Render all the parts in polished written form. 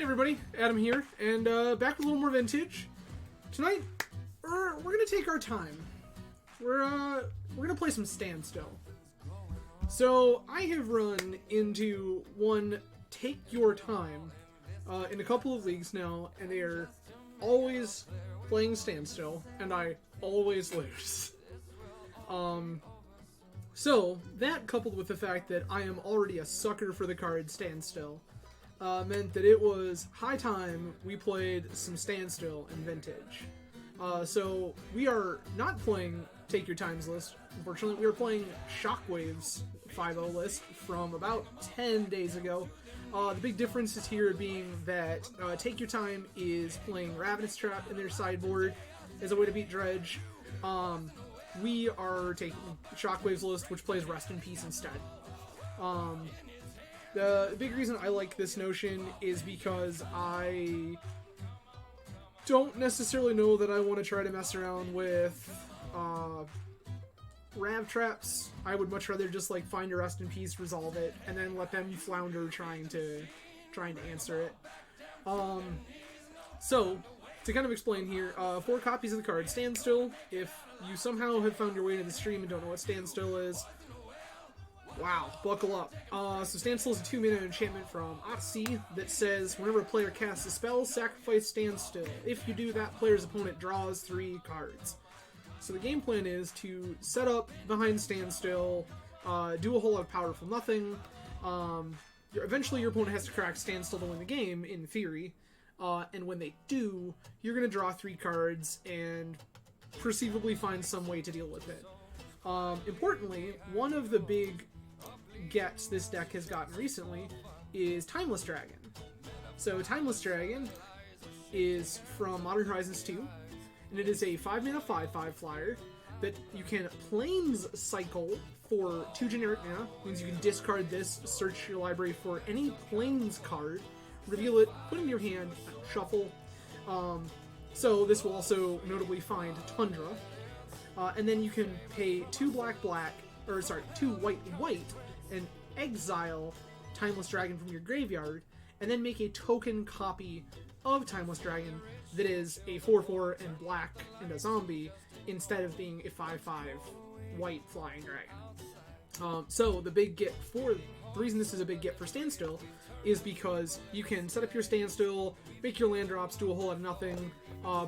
Hey everybody, Adam here, and back with a little more vintage. Tonight, we're gonna take our time. We're gonna play some Standstill. So I have run into one Take Your Time in a couple of leagues now, and they are always playing Standstill, and I always lose. So that coupled with the fact that I am already a sucker for the card Standstill. Meant that it was high time we played some Standstill in Vintage. So we are not playing Take Your Time's list, unfortunately. We are playing Shockwave's 5-0 list from about 10 days ago. The big difference is here being that Take Your Time is playing Ravenous Trap in their sideboard as a way to beat Dredge. We are taking Shockwave's list, which plays Rest in Peace instead. The big reason I like this notion is because I don't necessarily know that I want to try to mess around with Rav Traps. I would much rather just like find a Rest in Peace, resolve it, and then let them flounder trying to answer it. So, to kind of explain here, 4 copies of the card Standstill. If you somehow have found your way to the stream and don't know what Standstill is, wow, buckle up. So Standstill is a 2-mana enchantment from Odyssey that says, whenever a player casts a spell, sacrifice Standstill. If you do, that player's opponent draws 3 cards. So the game plan is to set up behind Standstill, do a whole lot of powerful nothing. Eventually your opponent has to crack Standstill to win the game, in theory. And when they do, you're going to draw 3 cards and perceivably find some way to deal with it. Importantly, one of the big gets this deck has gotten recently is Timeless Dragon. So Timeless Dragon is from Modern Horizons 2, and it is a 5-mana 5/5 flyer that you can Plains Cycle for 2 generic mana. Means you can discard this, search your library for any Plains card, reveal it, put it in your hand, shuffle. So this will also notably find Tundra. And then you can pay 2 white, and exile Timeless Dragon from your graveyard, and then make a token copy of Timeless Dragon that is a 4/4 and black and a zombie, instead of being a 5/5 white flying dragon. So the reason this is a big get for Standstill is because you can set up your Standstill, make your land drops, do a whole lot of nothing,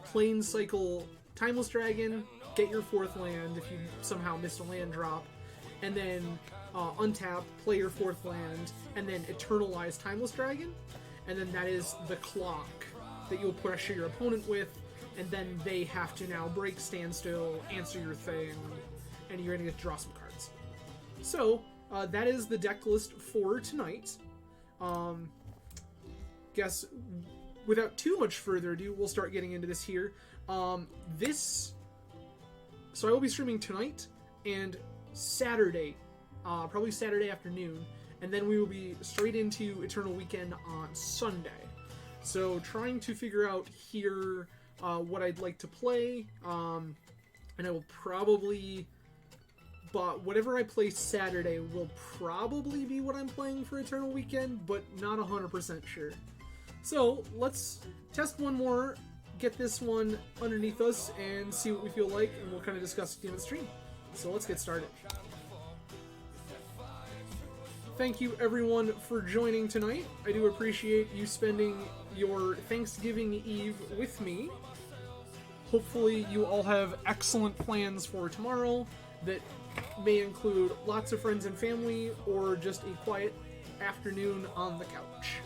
Plains Cycle Timeless Dragon, get your 4th land if you somehow missed a land drop, and then untap, play your 4th land, and then eternalize Timeless Dragon, and then that is the clock that you'll pressure your opponent with, and then they have to now break Standstill, answer your thing, and you're going to get to draw some cards. So, that is the deck list for tonight. Guess, without too much further ado, we'll start getting into this here. So I will be streaming tonight and Saturday, probably Saturday afternoon, and then we will be straight into Eternal Weekend on Sunday. So trying to figure out here what I'd like to play, and I will probably, but whatever I play Saturday will probably be what I'm playing for Eternal Weekend, but not 100% sure. So let's test one more, get this one underneath us, and see what we feel like, and we'll kind of discuss at the end of the stream. So let's get started. Thank you everyone for joining tonight. I do appreciate you spending your Thanksgiving Eve with me. Hopefully you all have excellent plans for tomorrow that may include lots of friends and family, or just a quiet afternoon on the couch.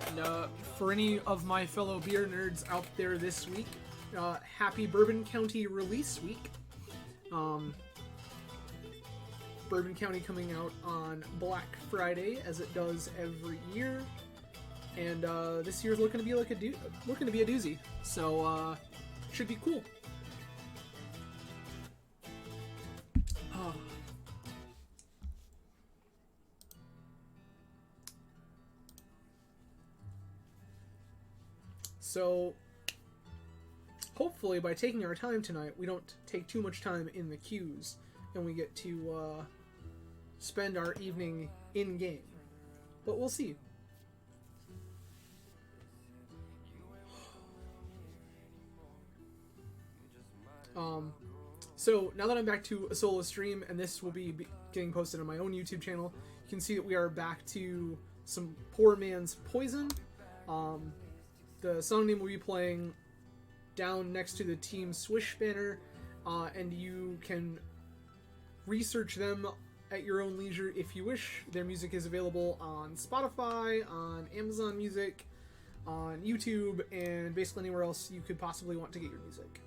And for any of my fellow beer nerds out there this week, happy Bourbon County release week. Bourbon County coming out on Black Friday, as it does every year, and this year's looking to be like a doozy. So should be cool. So hopefully by taking our time tonight, we don't take too much time in the queues, and we get to spend our evening in-game. But we'll see. So now that I'm back to a solo stream, and this will be getting posted on my own YouTube channel, you can see that we are back to some Poor Man's Poison. The song name will be playing down next to the Team Swish banner, and you can research them at your own leisure if you wish. Their music is available on Spotify, on Amazon Music, on YouTube, and basically anywhere else you could possibly want to get your music.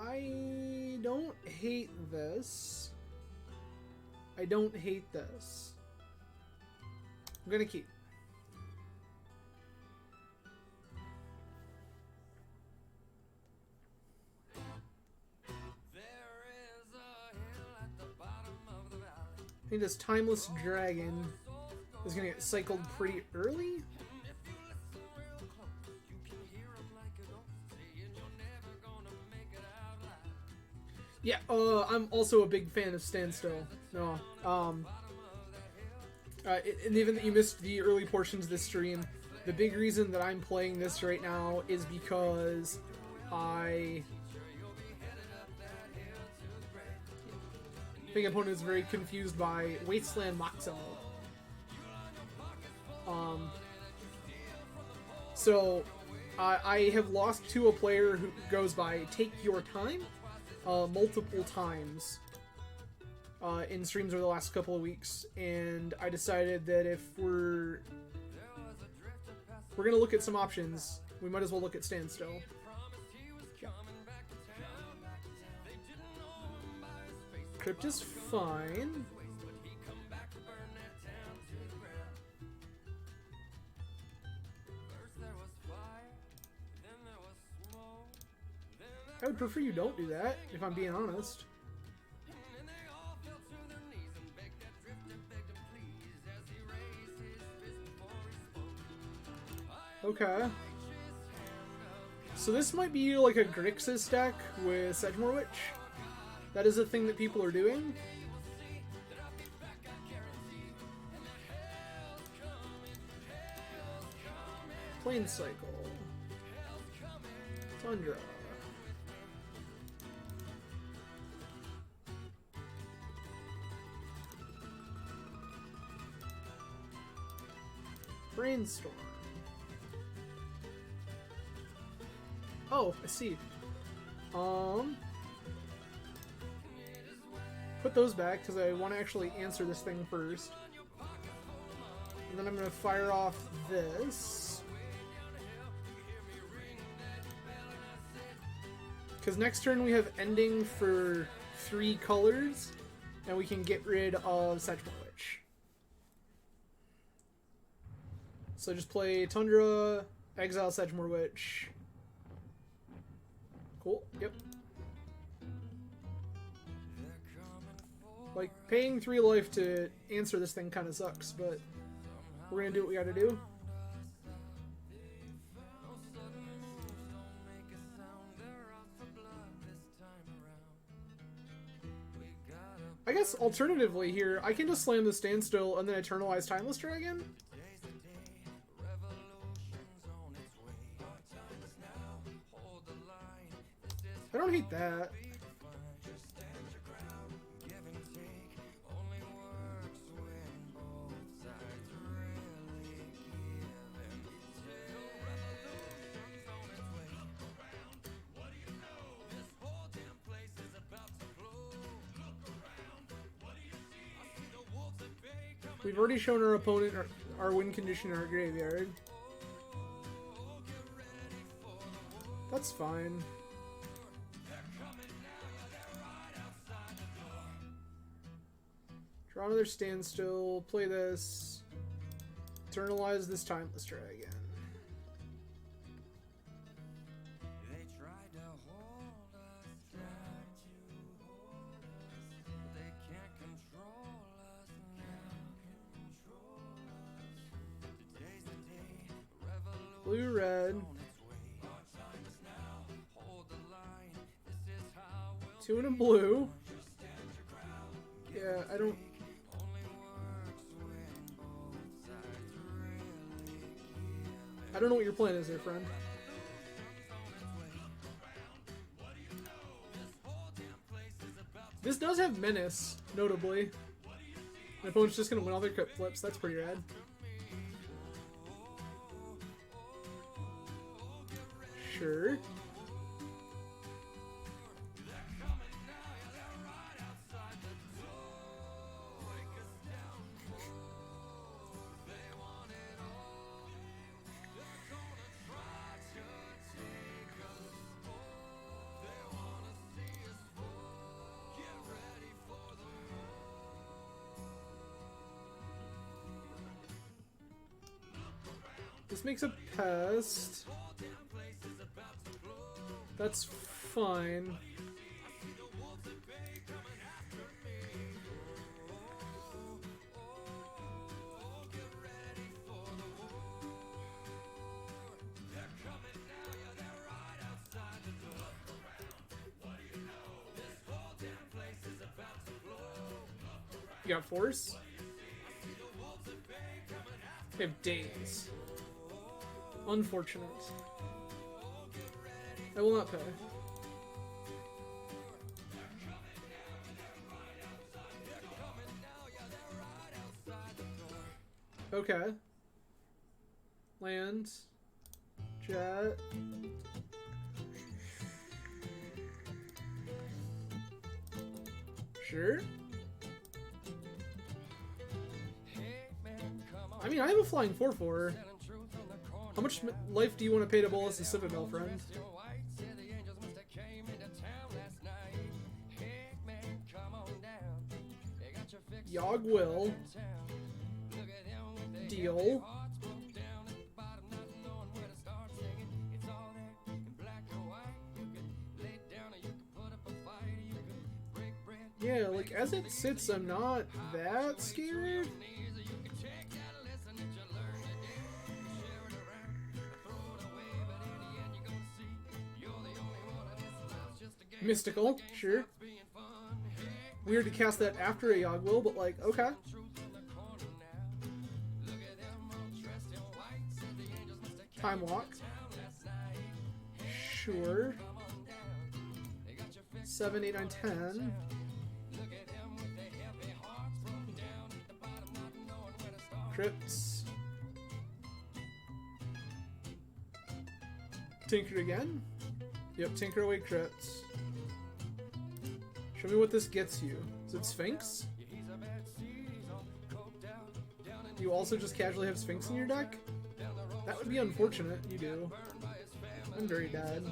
I don't hate this. I don't hate this. I'm gonna keep. I think this Timeless Dragon is gonna get cycled pretty early. Yeah, I'm also a big fan of Standstill. No, in the event that you missed the early portions of this stream, the big reason that I'm playing this right now is because I think opponent is very confused by Wasteland Moxel. So I have lost to a player who goes by Take Your Time multiple times in streams over the last couple of weeks, and I decided that if we're gonna look at some options, we might as well look at Standstill. Crypt is fine. I would prefer you don't do that, if I'm being honest. Okay. So this might be like a Grixis deck with Sedgemoor Witch. That is a thing that people are doing. Plane Cycle. Tundra. Brainstorm. Oh, I see. Put those back because I want to actually answer this thing first. And then I'm going to fire off this. Because next turn we have ending for 3 colors, and we can get rid of Sedgemoor Witch. So just play Tundra, exile Sedgemoor Witch. Cool, yep. Like, paying 3 life to answer this thing kind of sucks, but we're gonna do what we gotta do. I guess alternatively here, I can just slam the Standstill and then Eternalize Timeless Dragon. I don't hate that. We've already shown our opponent our win condition in our graveyard. That's fine. Draw another Standstill, play this, Eternalize this Timeless Dragon. Blue, red. 2 in a blue. Yeah, I don't know what your plan is there, friend. This does have Menace, notably. My opponent's just gonna win all their crit flips. That's pretty rad. Sure. This makes a pest. That's fine. You got force? You have days. Unfortunate. I will not pay. Okay. Land. Jet. Sure. I mean, I have a flying 4/4. How much life do you want to pay to Bolus and Citadel, friend? Yogg will. Deal. Yeah, like, as it sits, I'm not that scared. Mystical, sure. Weird to cast that after a Yogg will, but like, okay. Time Walk. Sure. 7, 8, 9, 10. Crypts. Tinker again. Yep, tinker away crypts. Show me what this gets you. Is it Sphinx? You also just casually have Sphinx in your deck? That would be unfortunate. You do. I'm very bad.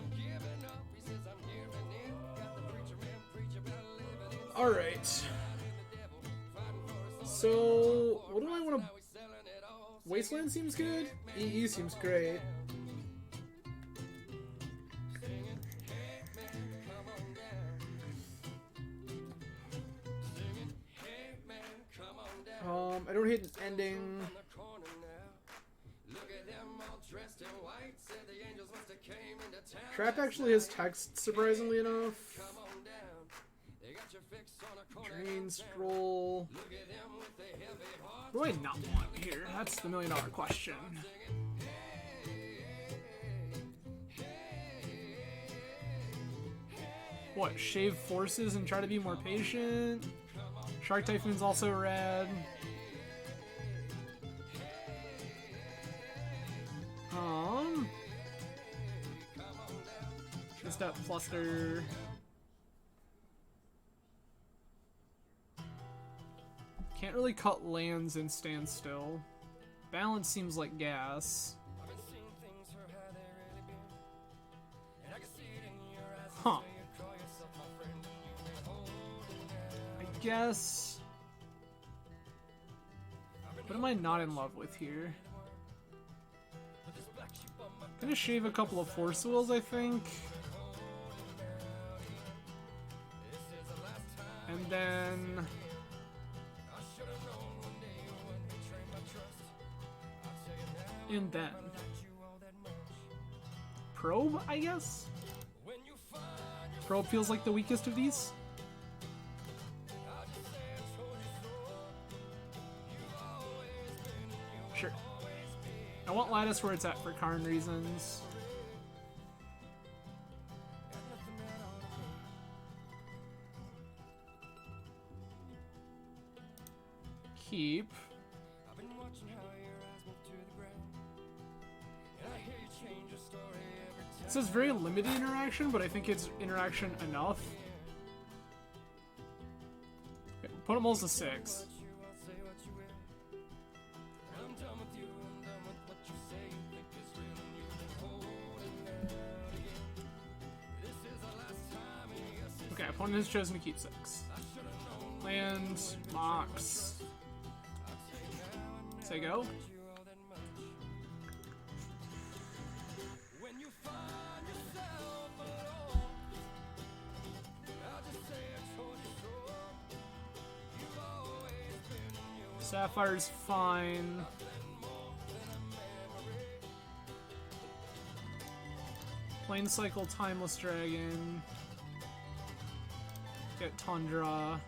Alright. So, what do I want to... Wasteland seems good? EE seems great. I don't hate an ending. Trap actually has text, surprisingly enough. Drain, Scroll. What do I not want here? That's the million-dollar question. What, shave forces and try to be more patient? Shark Typhoon's also rad. Just that fluster. Can't really cut lands in Standstill. Balance seems like gas. Huh. I guess... What am I not in love with here? Gonna shave a couple of Force Wills, I think. And then... And then... Probe, I guess? Probe feels like the weakest of these. Sure. I want Lattice where it's at for Karn reasons. Keep. It says very limited interaction, but I think it's interaction enough. Okay, put them all to 6. Okay, opponent has chosen to keep 6. Land, Mox. Say go. Sapphire's fine. Plane Cycle, Timeless Dragon. Get Tundra.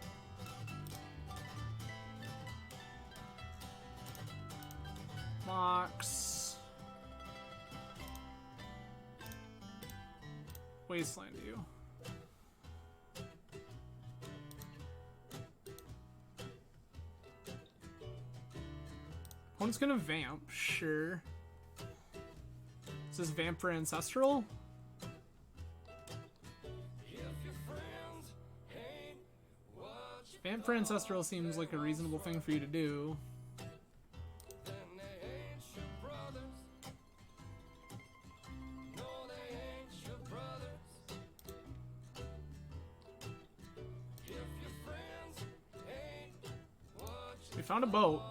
Mox. Wasteland you. Opponent's gonna vamp, sure. Is this vamp for Ancestral? Vamp for Ancestral seems like a reasonable thing for you to do. We found a boat.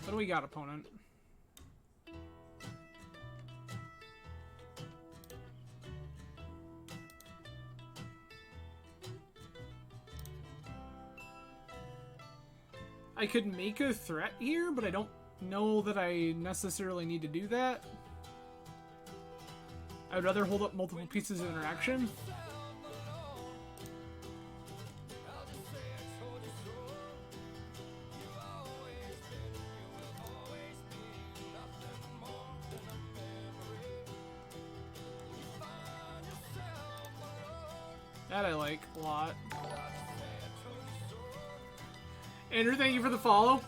What do we got, opponent? I could make a threat here, but I don't know that I necessarily need to do that. I would rather hold up multiple pieces of interaction. That I like a lot. Andrew, thank you for the follow.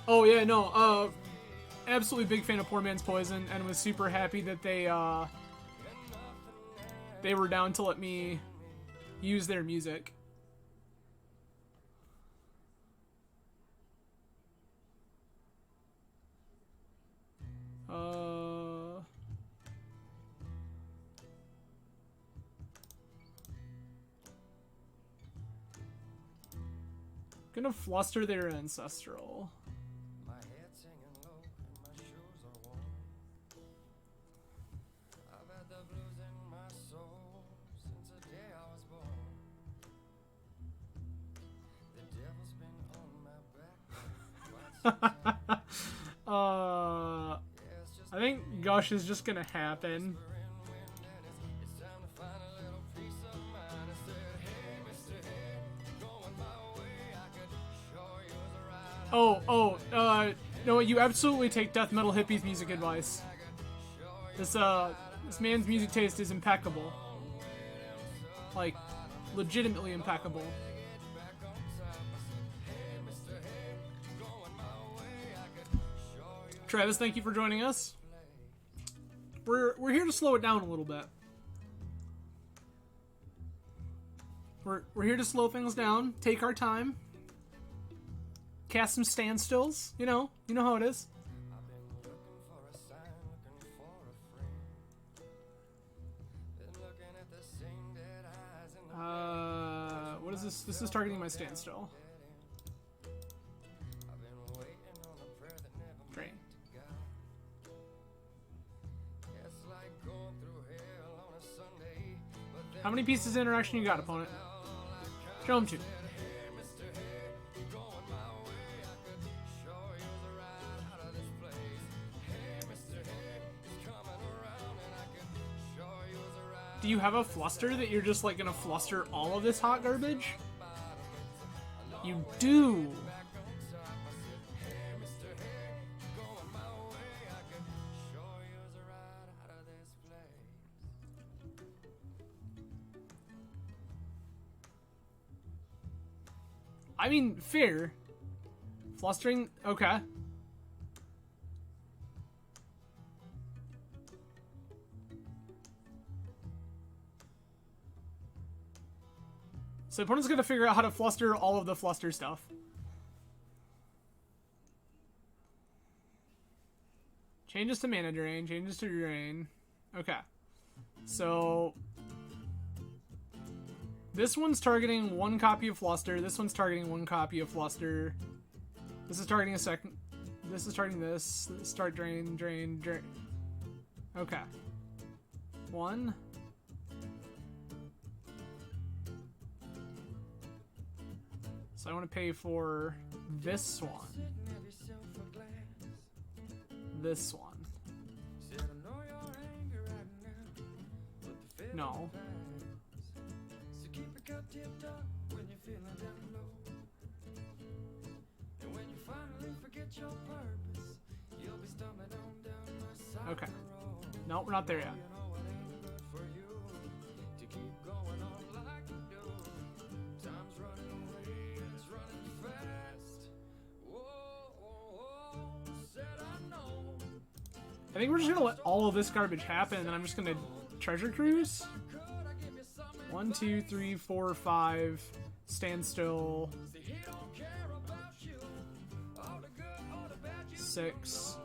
Oh yeah, no, absolutely big fan of Poor Man's Poison, and was super happy that they were down to let me use their music. Gonna fluster their Ancestral. My head's hanging low and my shoes are warm. I've had the blues in my soul since the day I was born. The devil's been on my back. I think Gush is just gonna happen. No, you absolutely take Death Metal Hippies music advice. This man's music taste is impeccable. Like, legitimately impeccable. Travis, thank you for joining us. We're here to slow it down a little bit. We're here to slow things down, take our time. Cast some standstills, you know how it is. What is this? This is targeting my standstill. Great. How many pieces of interaction you got, opponent? Show them 2. Do you have a fluster that you're just like gonna fluster all of this hot garbage? You do. I mean, fair. Flustering, okay. So the opponent's gonna figure out how to fluster all of the fluster stuff. Changes to mana drain, changes to drain. Okay. So this one's targeting one copy of fluster, this one's targeting one copy of fluster. This is targeting a second. This is targeting this. Start drain, drain, drain. Okay. One. So I want to pay for this one. This one. No. Okay. No, we're not there yet. I think we're just gonna let all of this garbage happen, and then I'm just gonna treasure cruise. 1, 2, 3, 4, 5. Standstill. 6.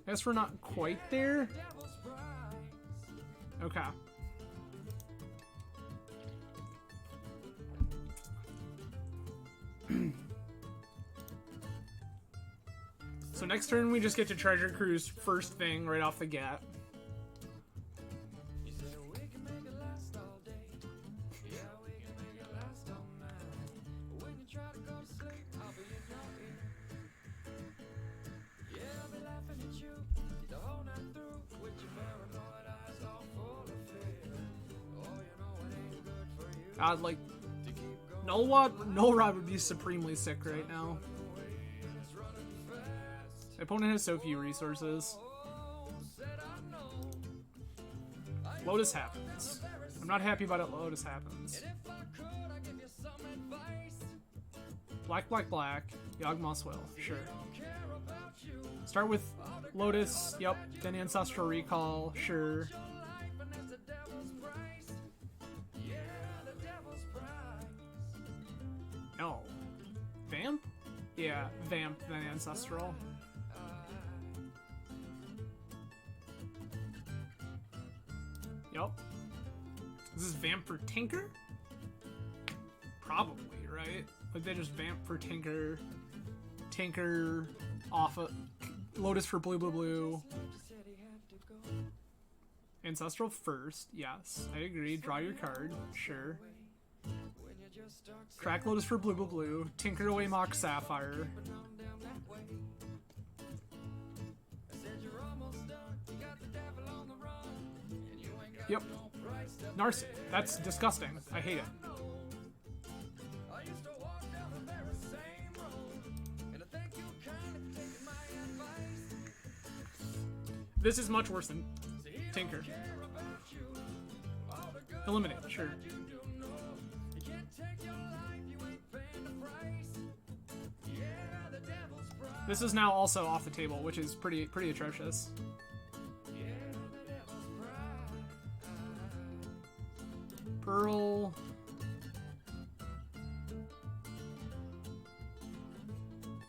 I guess we're not quite there. Okay. So next turn we just get to treasure cruise first thing right off the gate. God, like, Null Rod would be supremely sick right now. My opponent has so few resources. Lotus happens. I'm not happy about it. Lotus happens. Black, black, black. Yawgmoth's Will. Sure. Start with Lotus. Yep. Then Ancestral Recall. Sure. No. Vamp? Yeah, Vamp, then Ancestral. Yep. Is this Vamp for Tinker? Probably, right? Like they just Vamp for Tinker. Tinker off of Lotus for blue, blue, blue. Ancestral first, yes. I agree. Draw your card. Sure. Crack Lotus for blue, blue, blue. Tinker away Mock Sapphire. Yep. Narset. That's disgusting. I hate it. This is much worse than Tinker. Eliminate, sure. This is now also off the table, which is pretty atrocious. Pearl.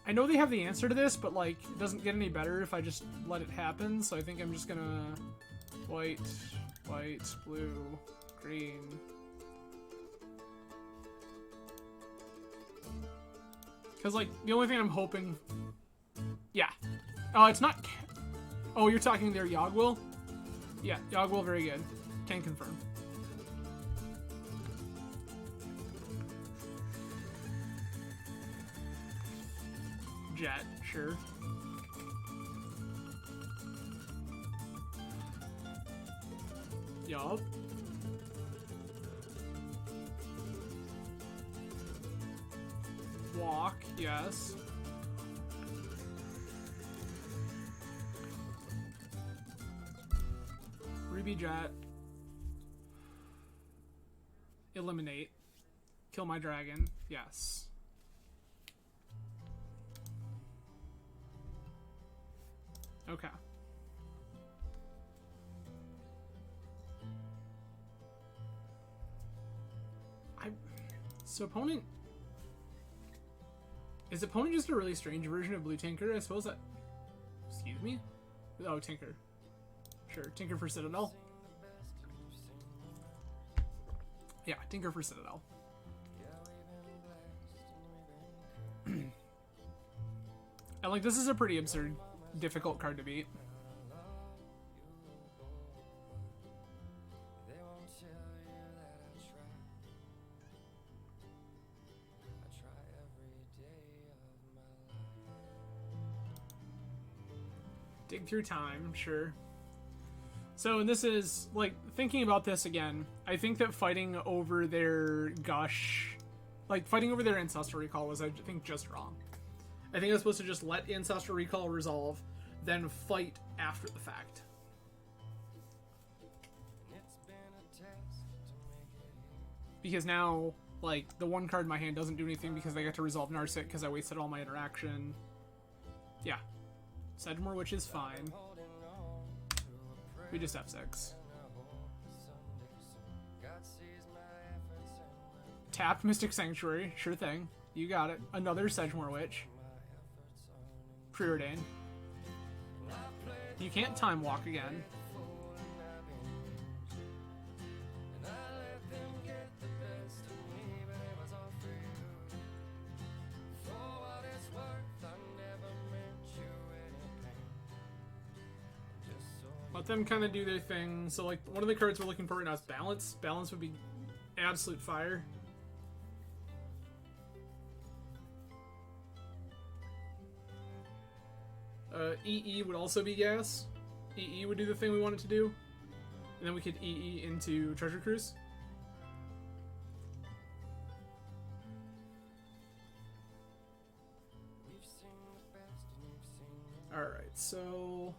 I know they have the answer to this, but like it doesn't get any better if I just let it happen, so I think I'm just gonna white, blue, green. Because like the only thing I'm hoping, yeah. Oh, it's not. Oh, you're talking there, Yawgwill? Yeah, Yawgwill, very good. Can confirm. Jet, sure. Yup. Walk, yes. Ruby Jet. Eliminate. Kill my dragon, yes. Okay. So opponent... Is opponent just a really strange version of Blue Tinker? I suppose that... Excuse me? Oh, Tinker. Sure, Tinker for Citadel. Yeah, Tinker for Citadel. And like, this is a pretty absurd, difficult card to beat. Dig through time, sure. So, and this is, like, thinking about this again, I think that fighting over their Gush, like, fighting over their Ancestral Recall was, I think, just wrong. I think I was supposed to just let Ancestral Recall resolve, then fight after the fact. Because now, like, the one card in my hand doesn't do anything because I get to resolve Narset because I wasted all my interaction. Yeah. Sedgemoor Witch is fine. We just have 6. Tapped Mystic Sanctuary, sure thing. You got it. Another Sedgemoor Witch. Preordain. You can't Time Walk again. Let them kind of do their thing. So, like, one of the cards we're looking for right now is Balance. Balance would be absolute fire. EE would also be gas. EE would do the thing we wanted to do. And then we could EE into Treasure Cruise. Alright, so...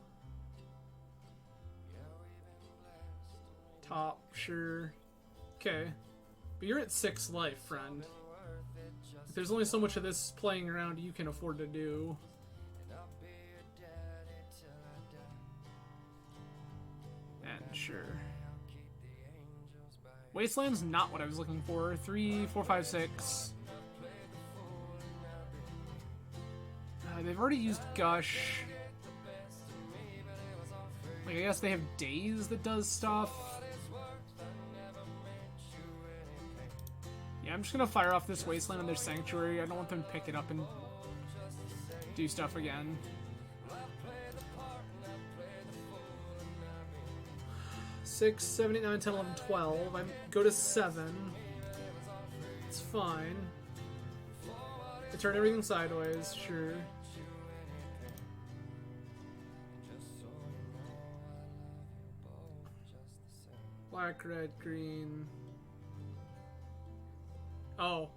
Top, sure. Okay. But you're at 6 life, friend. There's only so much of this playing around you can afford to do. And sure. Wasteland's not what I was looking for. 3, 4, 5, 6. They've already used Gush. Like, I guess they have Daze that does stuff. Yeah, I'm just gonna fire off this Wasteland on their Sanctuary. I don't want them to pick it up and do stuff again. Six, 7, 8, 9, 10, 11, 12. I go to 7. It's fine. I turn everything sideways, sure. Black, red, green. Oh,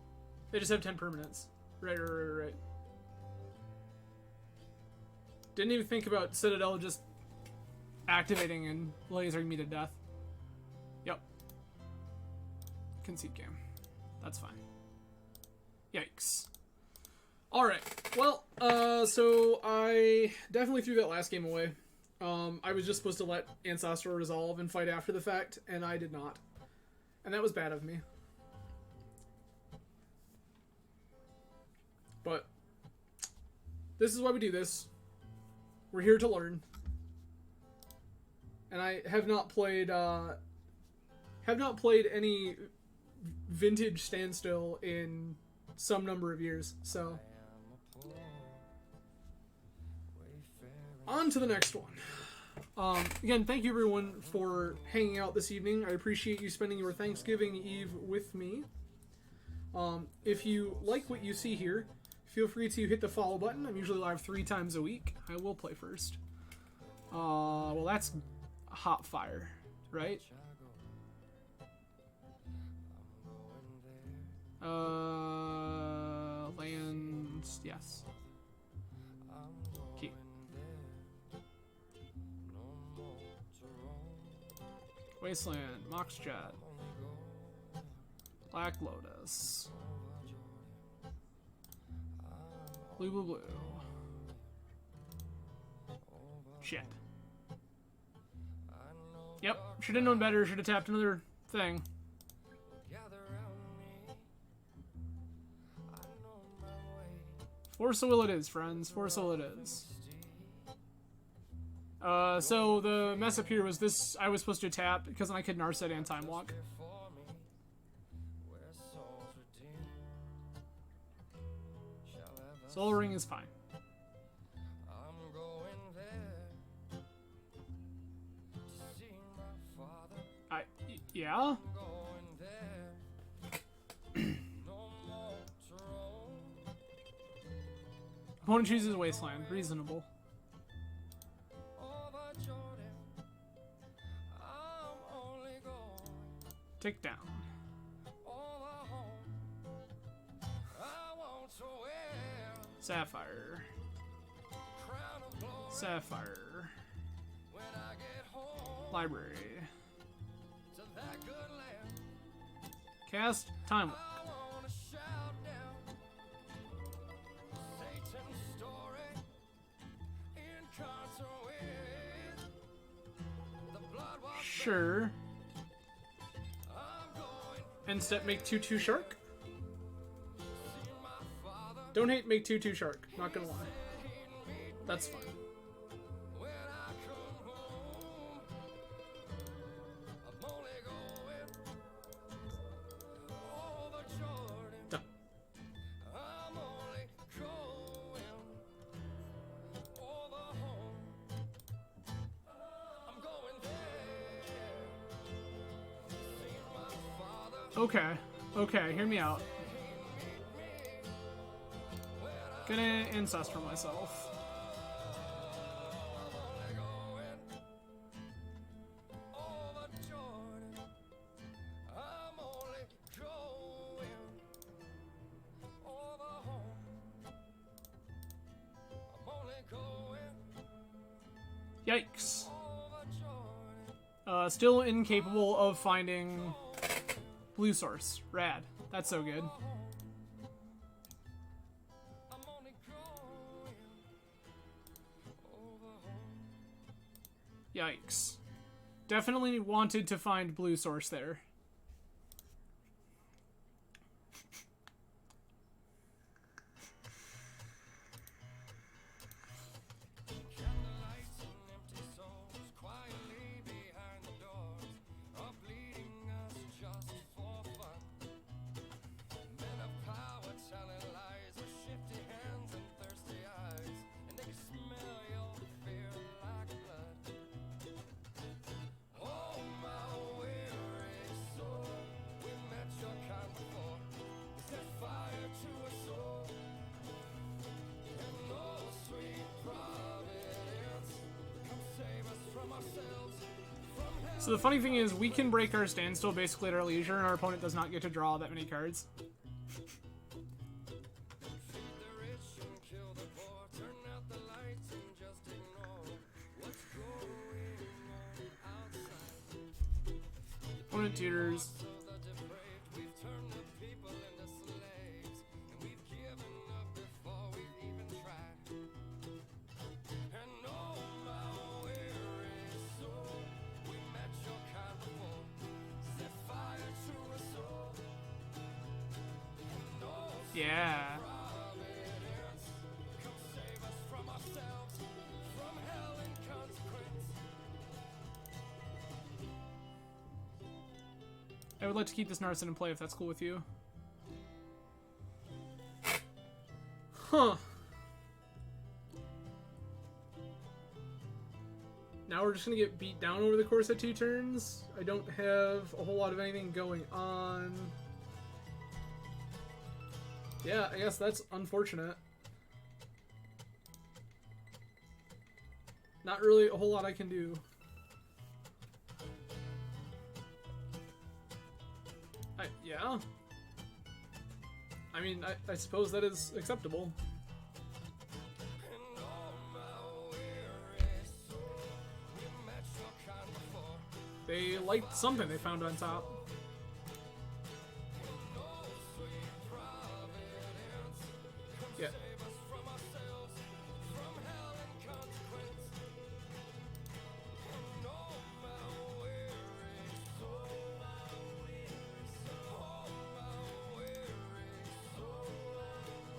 they just have 10 permanents. Right. Didn't even think about Citadel just activating and lasering me to death. Yep. Concede game. That's fine. Yikes. Alright, well, so I definitely threw that last game away. I was just supposed to let Ancestral resolve and fight after the fact, and I did not. And that was bad of me. But this is why we do this. We're here to learn. And I have not played any Vintage Standstill in some number of years, so on to the next one. Again, thank you everyone for hanging out this evening. I appreciate you spending your Thanksgiving Eve with me. If you like what you see here, feel free to hit the follow button. I'm usually live 3 times a week. I will play first. Well, that's hot fire, right? Land, yes. Keep. Wasteland, Moxjet. Black Lotus. Blue, blue, blue. Shit. Yep, should have known better, should have tapped another thing. Force of Will it is, friends. Force of Will it is. So the mess up here was this. I was supposed to tap because then I could Narset and Time Walk. Soul Ring is fine. Yeah? Opponent chooses Wasteland. Reasonable. Take down. Sapphire. Sapphire. Library. Cast Time Walk. Sure. End step, make 2/2 Shark. Don't hate make 2/2 Shark, not gonna lie. That's fine. Done. Okay, okay, hear me out. Gonna ancestor myself. Yikes. Still incapable of finding blue source. Rad. That's so good. Yikes. Definitely wanted to find blue source there. So the funny thing is, we can break our standstill basically at our leisure, and our opponent does not get to draw that many cards. Opponent tutors. Yeah. I would like to keep this Narset in play if that's cool with you. Huh. Now we're just gonna get beat down over the course of 2 turns. I don't have a whole lot of anything going on. Yeah, I guess that's unfortunate. Not really a whole lot I can do. Yeah? I mean, I suppose that is acceptable. They liked something they found on top. Yeah.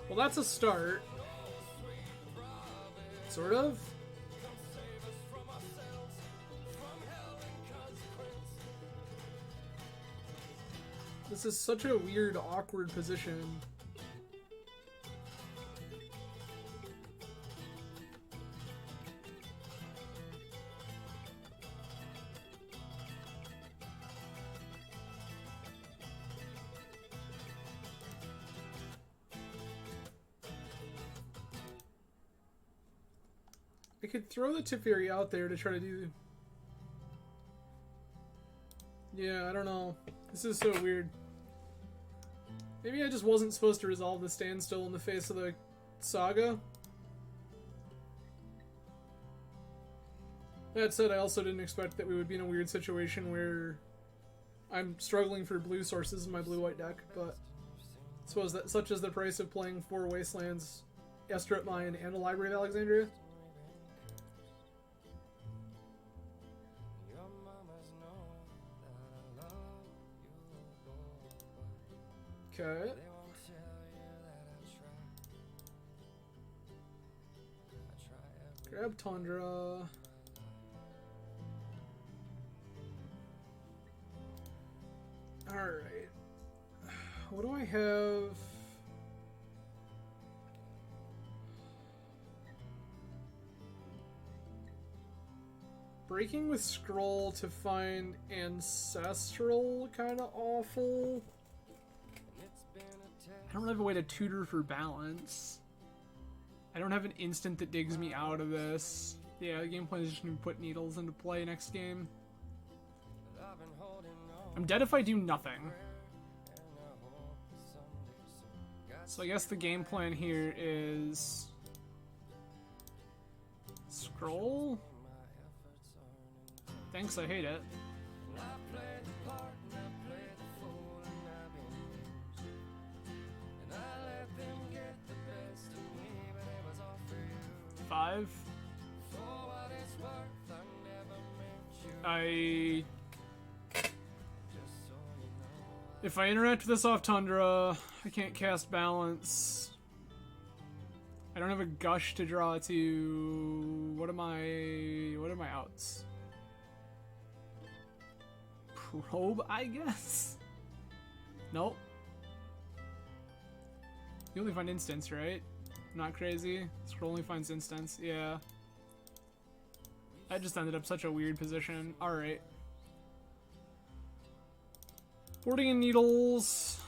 Well, that's a start. Sort of. This is such a weird, awkward position. I could throw the Tip Fairy out there to try to do... Yeah, I don't know. This is so weird. Maybe I just wasn't supposed to resolve the Standstill in the face of the Saga. That said, I also didn't expect that we would be in a weird situation where I'm struggling for blue sources in my blue-white deck, but I suppose that such is the price of playing 4 Wastelands, Estrip Mine, and a Library of Alexandria. Okay. Grab Tundra. Alright. What do I have? Breaking with Scroll to find Ancestral kinda awful. I don't have a way to tutor for balance. I don't have an instant that digs me out of this. Yeah, the game plan is just going to put needles into play next game. I'm dead if I do nothing. So I guess the game plan here is... Scroll? Thanks, I hate it. 5. If I interact with this off Tundra, I can't cast Balance. I don't have a Gush to draw to... What are my outs? Probe, I guess? Nope. You only find instants, right? Not crazy. Scroll only finds instants. Yeah. I just ended up such a weird position. Alright. Boarding in Needles.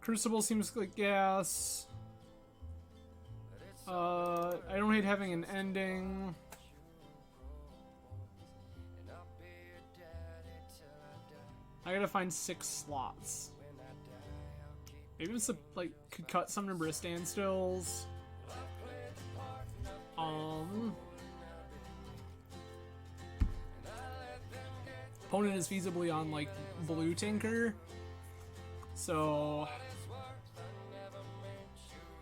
Crucible seems like gas. I don't hate having an ending. I gotta find 6 slots. Maybe it's like could cut some number of standstills. Opponent is feasibly on like blue Tinker, so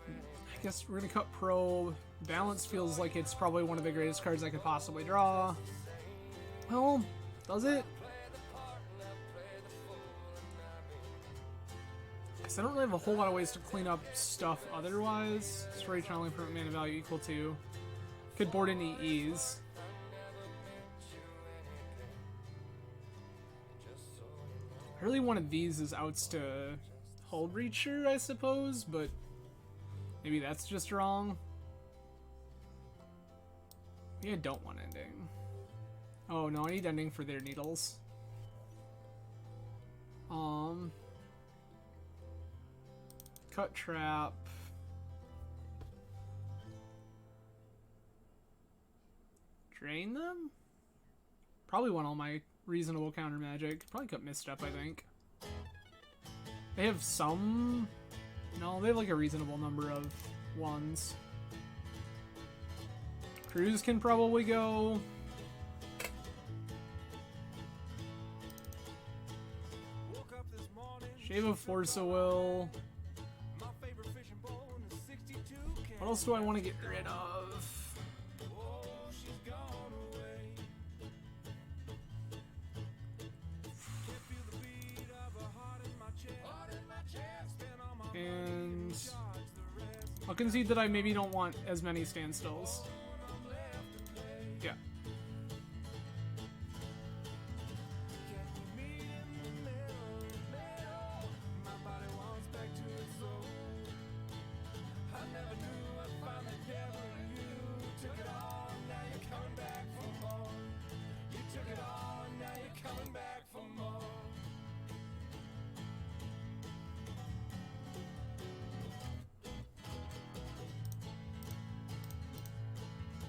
I guess we're gonna cut Probe. Balance feels like it's probably one of the greatest cards I could possibly draw. Well, does it? I don't really have a whole lot of ways to clean up stuff otherwise. Storytelling for mana value equal to. Could board in EEs. I really wanted these as outs to Hold Reacher, I suppose, but maybe that's just wrong. Maybe I don't want ending. Oh no, I need ending for their needles. Cut Trap. Drain them? Probably want all my reasonable counter magic. Probably cut Misstep, I think. They have some No, they have like a reasonable number of ones. Cruise can probably go. Shave of Force Will. What else do I want to get rid of? And I'll concede that I maybe don't want as many standstills. Yeah.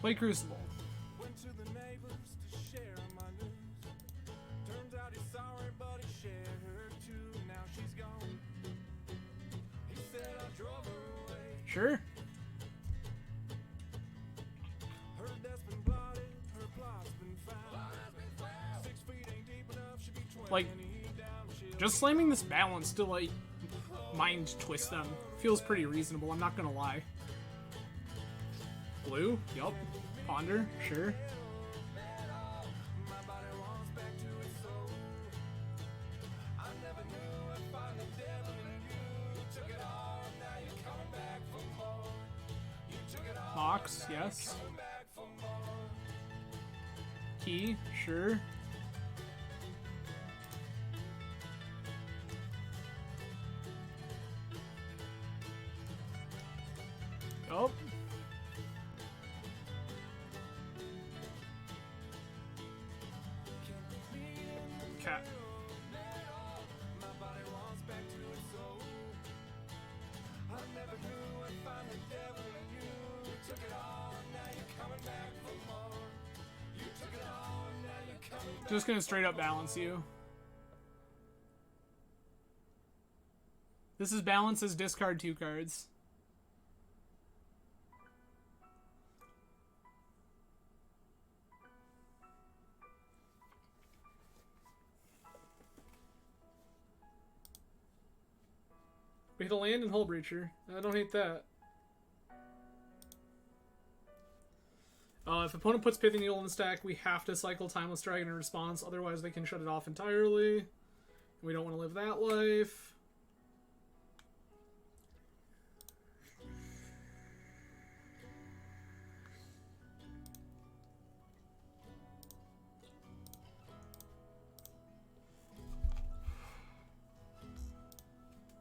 Play Crucible. Went to the neighbors to share my news. Turns out he's sorry, but he shared her too. Now she's gone. He said I drove her away. Sure. Her death's been blotted, her plot's been found. 6 feet ain't deep enough, should be 20 Like, down. just slamming this balance to like mind twist them feels pretty reasonable, I'm not gonna lie. Blue? Yup. Ponder? Sure. My body wants back to its soul. I never knew I'd find the devil in you. You took it all, now you're coming back for more. You took it all, Box? Yes. coming back for more. Key? Sure. Oh. Cat. My body wants back to its soul. I never knew I'd find the devil in you. You took it all, now you're coming back for more. You took it all, now you're coming back. Just gonna straight up balance you. This is balance as discard 2 cards. We hit a land and Hull Breacher. I don't hate that. If opponent puts Pithing Needle in the stack, we have to cycle Timeless Dragon in response, otherwise they can shut it off entirely. We don't want to live that life.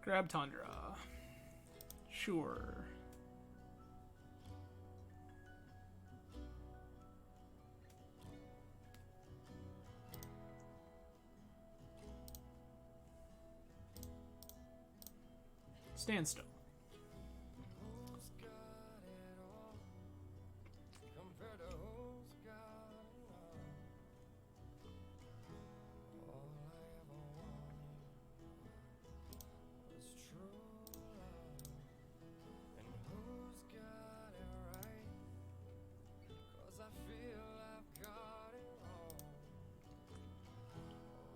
Grab Tundra. Sure. Standstill. Who's got it all compared to who's got it all? All I ever wanted was true love. And who's got it right? 'Cause I feel I've got it all.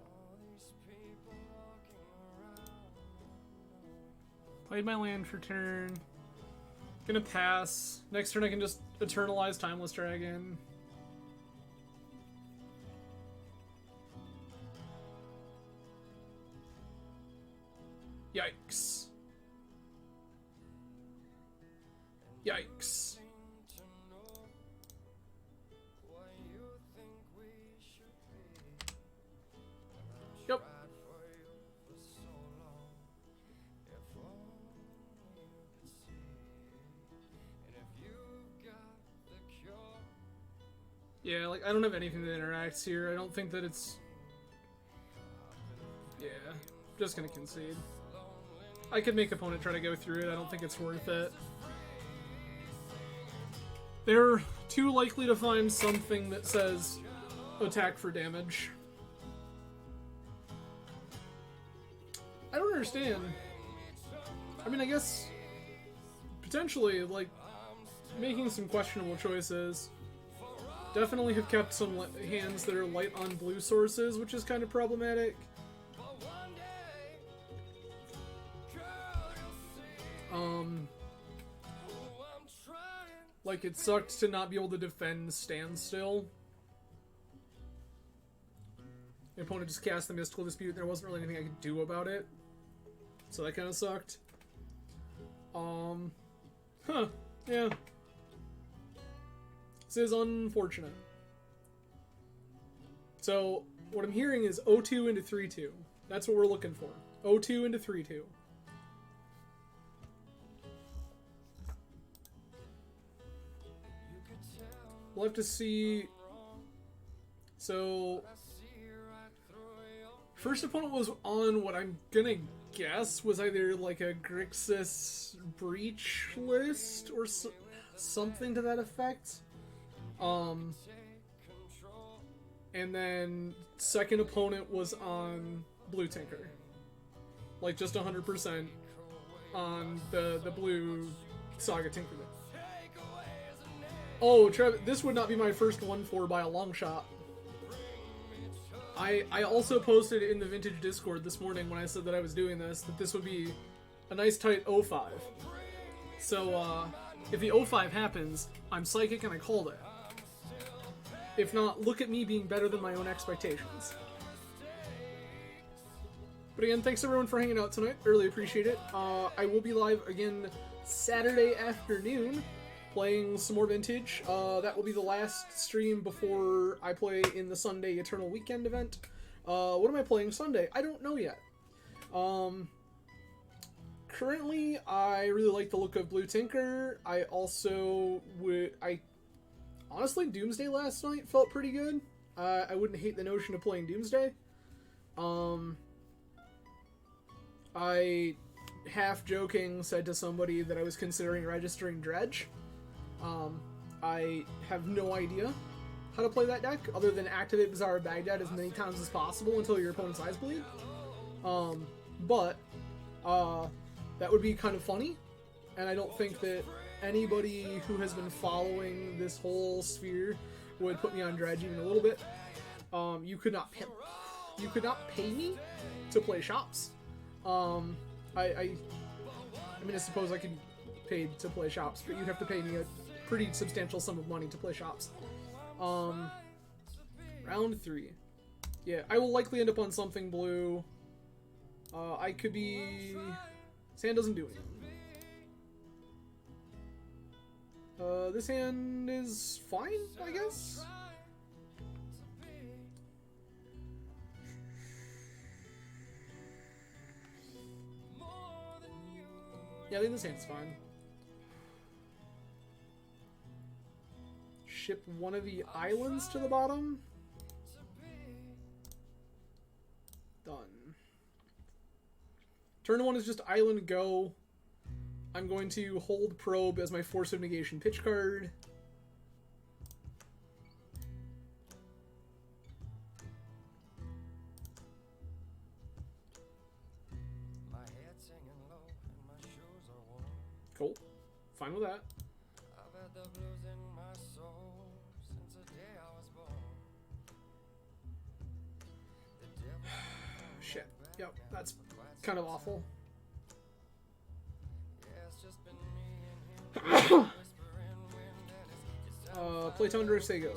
All these people walking around. Played my land for turn. Gonna pass. Next turn I can just eternalize Timeless Dragon. Yikes. Yikes. To know what you think we should be. Yep. Tried for you for so long. If only you could see. And if you've got the cure, Yeah, like, I don't have anything that interacts here. I don't think that it's... Yeah, just gonna concede. I could make opponent try to go through it. I don't think it's worth it. They're too likely to find something that says attack for damage. I don't understand. I mean, I guess potentially, like, making some questionable choices. Definitely have kept some hands that are light on blue sources, which is kind of problematic. Like, it sucked to not be able to defend Standstill. My opponent just cast the Mystical Dispute, and there wasn't really anything I could do about it. So that kind of sucked. Yeah. This is unfortunate. So, what I'm hearing is 0-2 into 3-2. That's what we're looking for. 0-2 into 3-2. We'll have to see. So, first opponent was on what I'm gonna guess was either like a Grixis Breach list or something to that effect. And then second opponent was on Blue Tinker. Like just 100% on the Blue Saga Tinkerman. Oh, Trev, this would not be my first 1-4 by a long shot. I also posted in the Vintage Discord this morning when I said that I was doing this, that this would be a nice tight 0-5. So, if the 0-5 happens, I'm psychic and I called it. If not, look at me being better than my own expectations. But again, thanks everyone for hanging out tonight. I really appreciate it. I will be live again Saturday afternoon playing some more Vintage. That will be the last stream before I play in the Sunday Eternal Weekend event. What am I playing Sunday? I don't know yet. Currently, I really like the look of Blue Tinker. I also would... Honestly, Doomsday last night felt pretty good. I wouldn't hate the notion of playing Doomsday. I, half joking, said to somebody that I was considering registering Dredge. I have no idea how to play that deck, other than activate Bazaar of Baghdad as many times as possible until your opponent's eyes bleed. But that would be kind of funny, and I don't think that anybody who has been following this whole sphere would put me on Dredge even a little bit. You could not pay me to play shops. I mean, I suppose I could pay to play shops, but you'd have to pay me a pretty substantial sum of money to play shops. Round 3. Yeah, I will likely end up on something blue. I could be... This hand doesn't do anything. This hand is fine, I guess? Yeah, I think this hand's fine. Ship one of the islands to the bottom. Done. Turn 1 is just island go. I'm going to hold Probe as my Force of Negation pitch card. Cool. Fine with that. I've had the blues in my soul since the day I was born. Shit. Yep, that's kind of awful. Play Tundra Sego.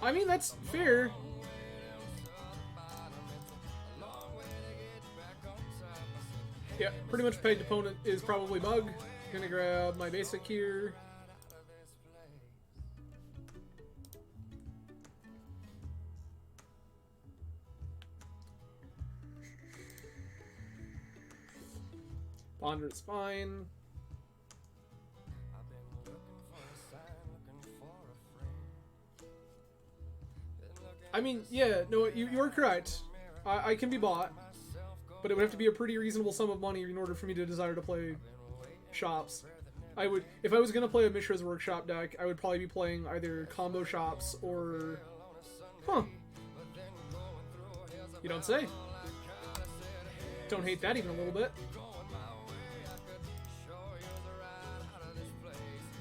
I mean, that's fair. Yeah, pretty much pegged opponent is probably Bug. Gonna grab my basic here. Ponder is fine. I mean, yeah, no, you are correct. I can be bought, but it would have to be a pretty reasonable sum of money in order for me to desire to play shops. I would, if I was gonna play a Mishra's Workshop deck, I would probably be playing either Combo Shops or, you don't say. Don't hate that even a little bit.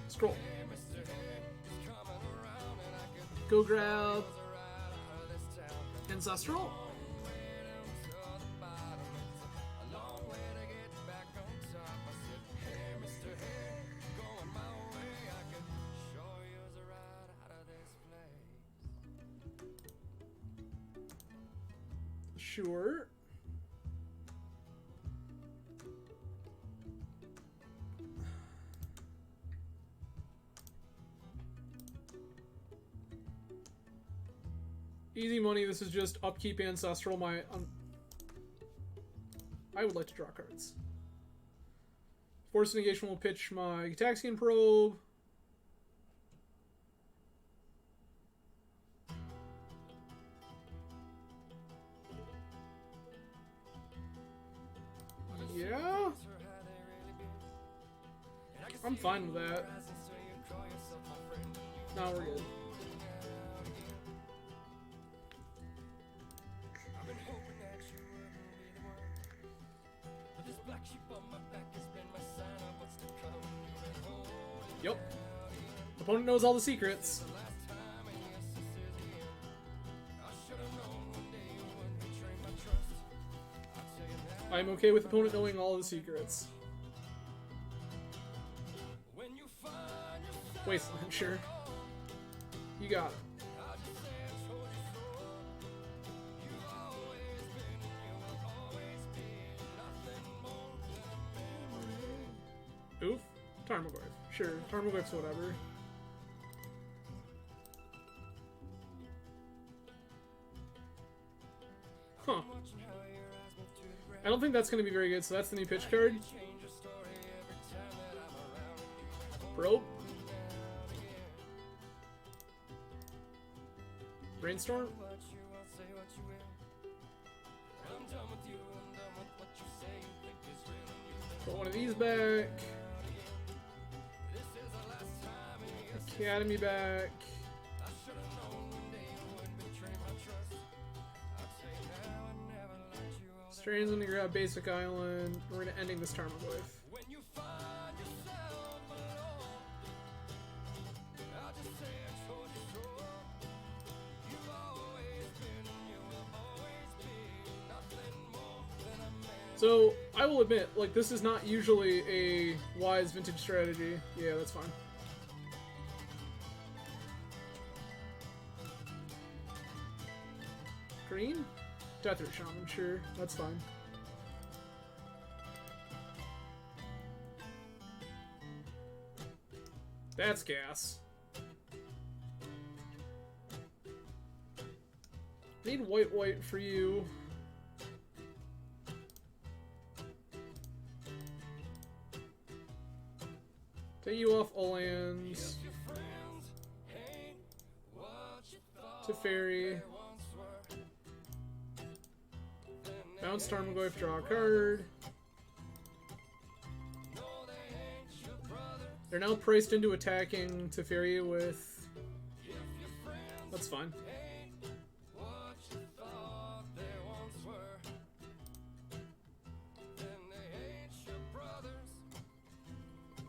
Scroll. Go grab Ancestral. Sure. Easy money. This is just upkeep Ancestral. I would like to draw cards. Force Negation will pitch my Gitaxian Probe. Yeah? I'm fine with that. No, we're good. Yep. Opponent knows all the secrets. I'm okay with opponent knowing all the secrets. Wasteland, sure. You got it. Oof. Tarmogoyf. Sure. Tarmogoyf's whatever. Huh. I don't think that's going to be very good, so that's the new pitch card. Probe. Brainstorm. Put one of these back. Academy back. Strain's gonna grab Basic Island. We're gonna ending this Tarmogoyf. So, I will admit, like, this is not usually a wise Vintage strategy. Yeah, that's fine. Green? Deathroot Shaman, sure. That's fine. That's gas. Need white for you. Take you off all lands. To Fairy. Bounce Tarmogoyf, draw a card. They're now priced into attacking Teferi with... That's fine.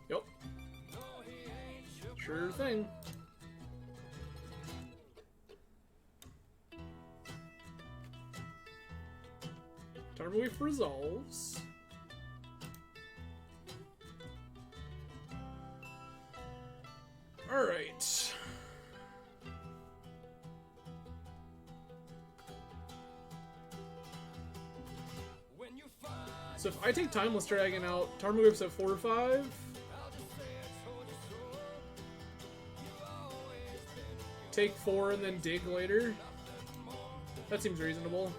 Yep. Sure thing. Tarmogoyf resolves. Alright. So if I take Timeless Dragon out, Tarmogoyf's at 4 or 5. Take 4 and then dig later. That seems reasonable.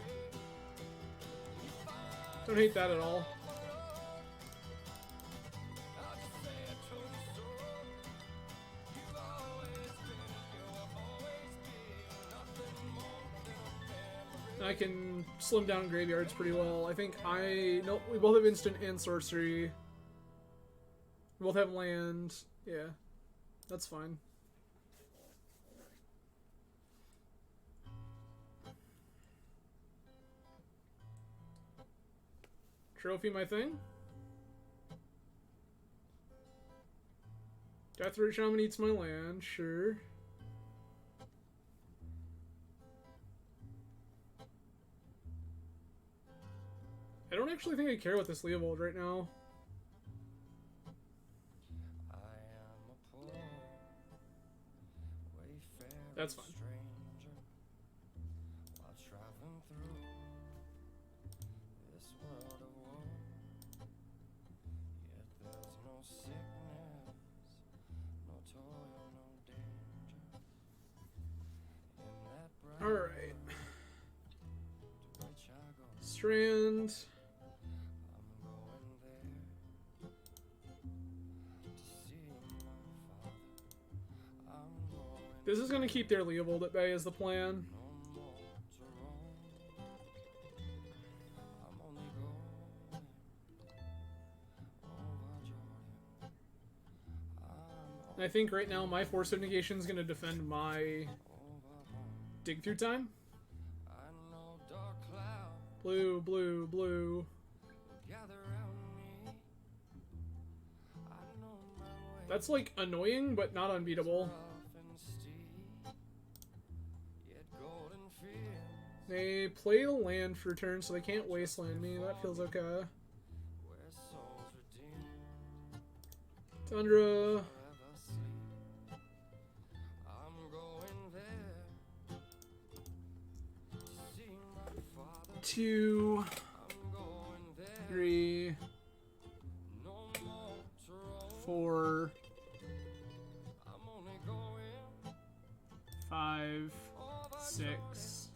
Don't hate that at all. I can slim down graveyards pretty well. I think nope, we both have instant and sorcery. We both have land. Yeah, that's fine. Trophy my thing. Deathroot Shaman eats my land, sure. I don't actually think I care with this Leovold right now. That's fine. Alright. Strand. This is going to keep their Leovold at bay is the plan. I think right now my Force of Negation is going to defend my dig through time. Blue, blue, blue. That's like annoying, but not unbeatable. They play a land for turn, so they can't wasteland me. That feels okay. Tundra. Two, three, four, 5, 6.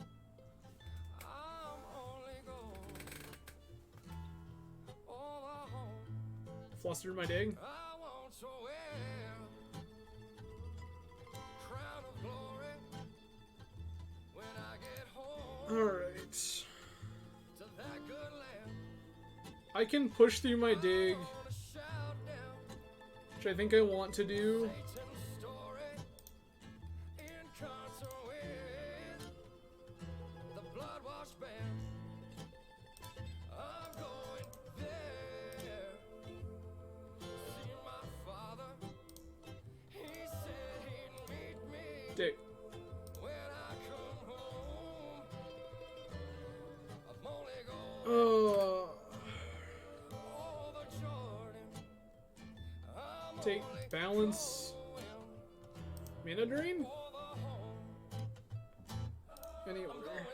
Flustered my dig. Alright. I can push through my dig, which I think I want to do. Dig. Take balance. Mana drain? Any order.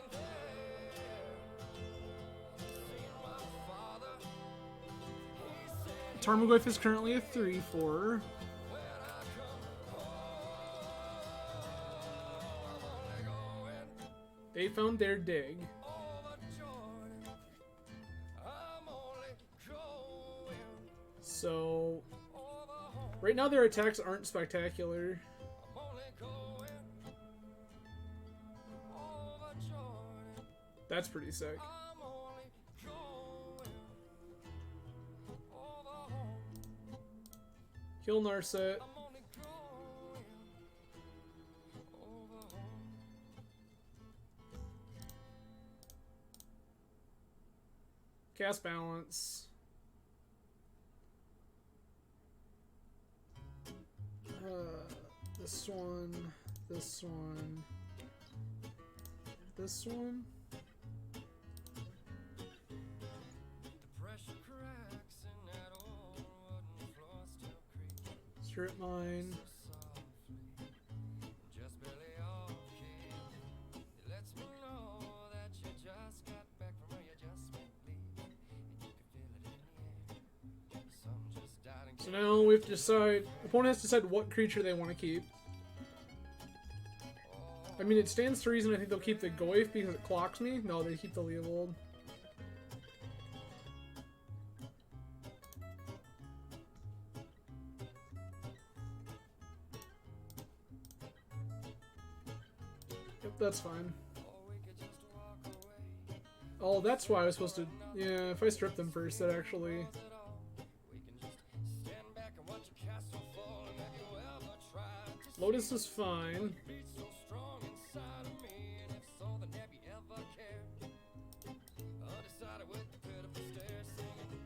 Tarmogoyf is currently a 3/4. They found their dig. So, right now their attacks aren't spectacular. That's pretty sick. Kill Narset. Cast balance. This one, this one, this one. Strip mine. So now we have to decide. Opponent has to decide what creature they want to keep. I mean, it stands to reason I think they'll keep the Goyf because it clocks me. No, they keep the Leovold. Yep, that's fine. Oh, that's why I was supposed to... Yeah, if I strip them first, that actually... Lotus is fine. beats so strong inside of me, and if so, then have you ever cared? Undecided with the pitiful stare, singing.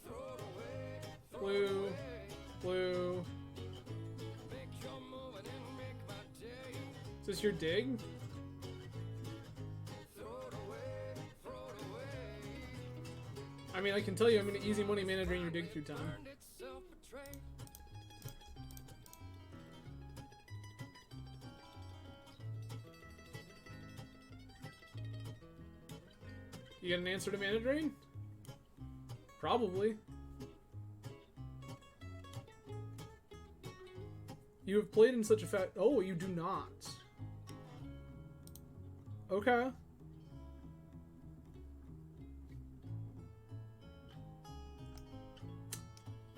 Throw it away, throw it Blue. away. Blue. Make your move and then make my day. Is this your dig? Throw it away, throw it away. I mean, I can tell you I'm gonna easy money mana drain your dig through time. Earned itself betrayed. You get an answer to mana drain? Probably. You have played in such a fat. Oh, you do not. Okay.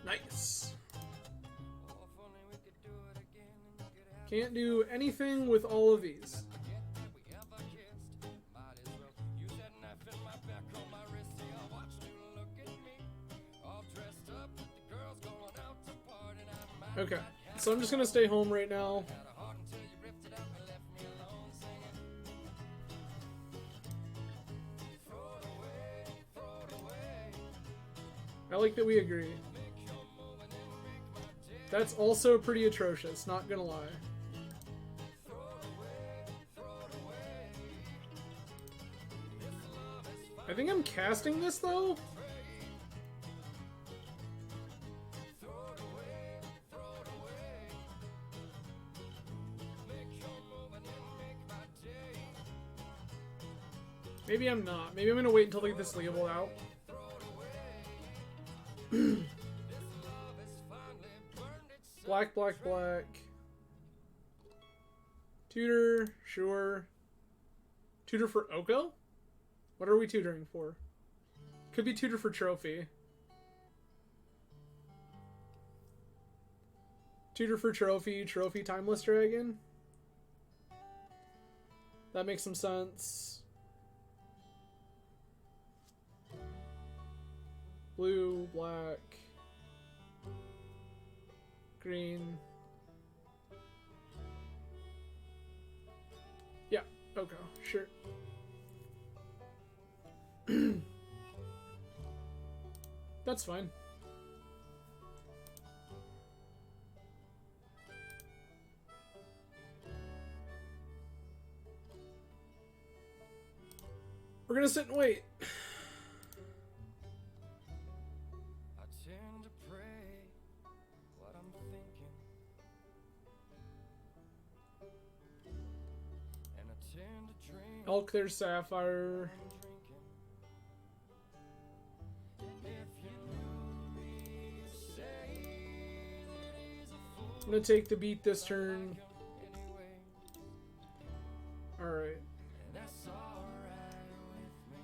Nice. Oh, if only we could do it again and you could have Can't do anything with all of these. forget that we ever kissed. Might as well use that knife in my back on my wrist. See, I watched you look at me, all dressed up with the girls going out to party. And I might Okay. not have So I'm just gonna stay home right now. had a heart until you ripped it out and left me alone singing. Throw it away, throw it away. I like that we agree. Make your move and then make my day. That's also pretty atrocious, not gonna lie. Throw it away, throw it away. This love is fine. I think I'm casting this though. Throw it away, throw it away. Make your move and then make my day. Maybe I'm not. Maybe I'm gonna wait until I get this label out. Throw it away. This love is finally burned itself. Black, black, black. Tutor, sure. Tutor for Oko? What are we tutoring for? Could be tutor for trophy. Tutor for trophy, trophy timeless dragon. That makes some sense. Blue, black, green. Yeah, okay, sure. That's fine. We're gonna sit and wait. I tend to pray what I'm thinking, and I tend to drink All clear sapphire. what I'm drinking. And if you knew me, you'd say that he's a fool. I'm gonna take the beat this turn. Anyway, Alright. and that's alright with me.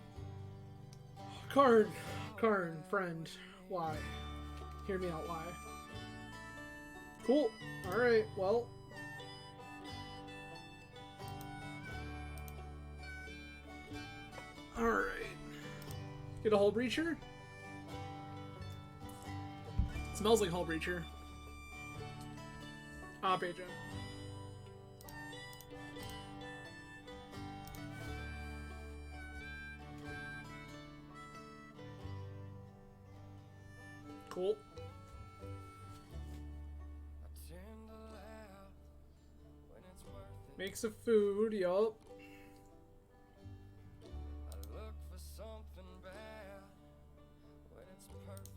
Karn, friend. Why? Hear me out, why? Cool. Alright, well. Alright. Get a hull breacher? Smells like hull breacher. Op agent. Cool. I tend to laugh when it's worth it. Makes a food, yup. I look for something bad when it's perfect.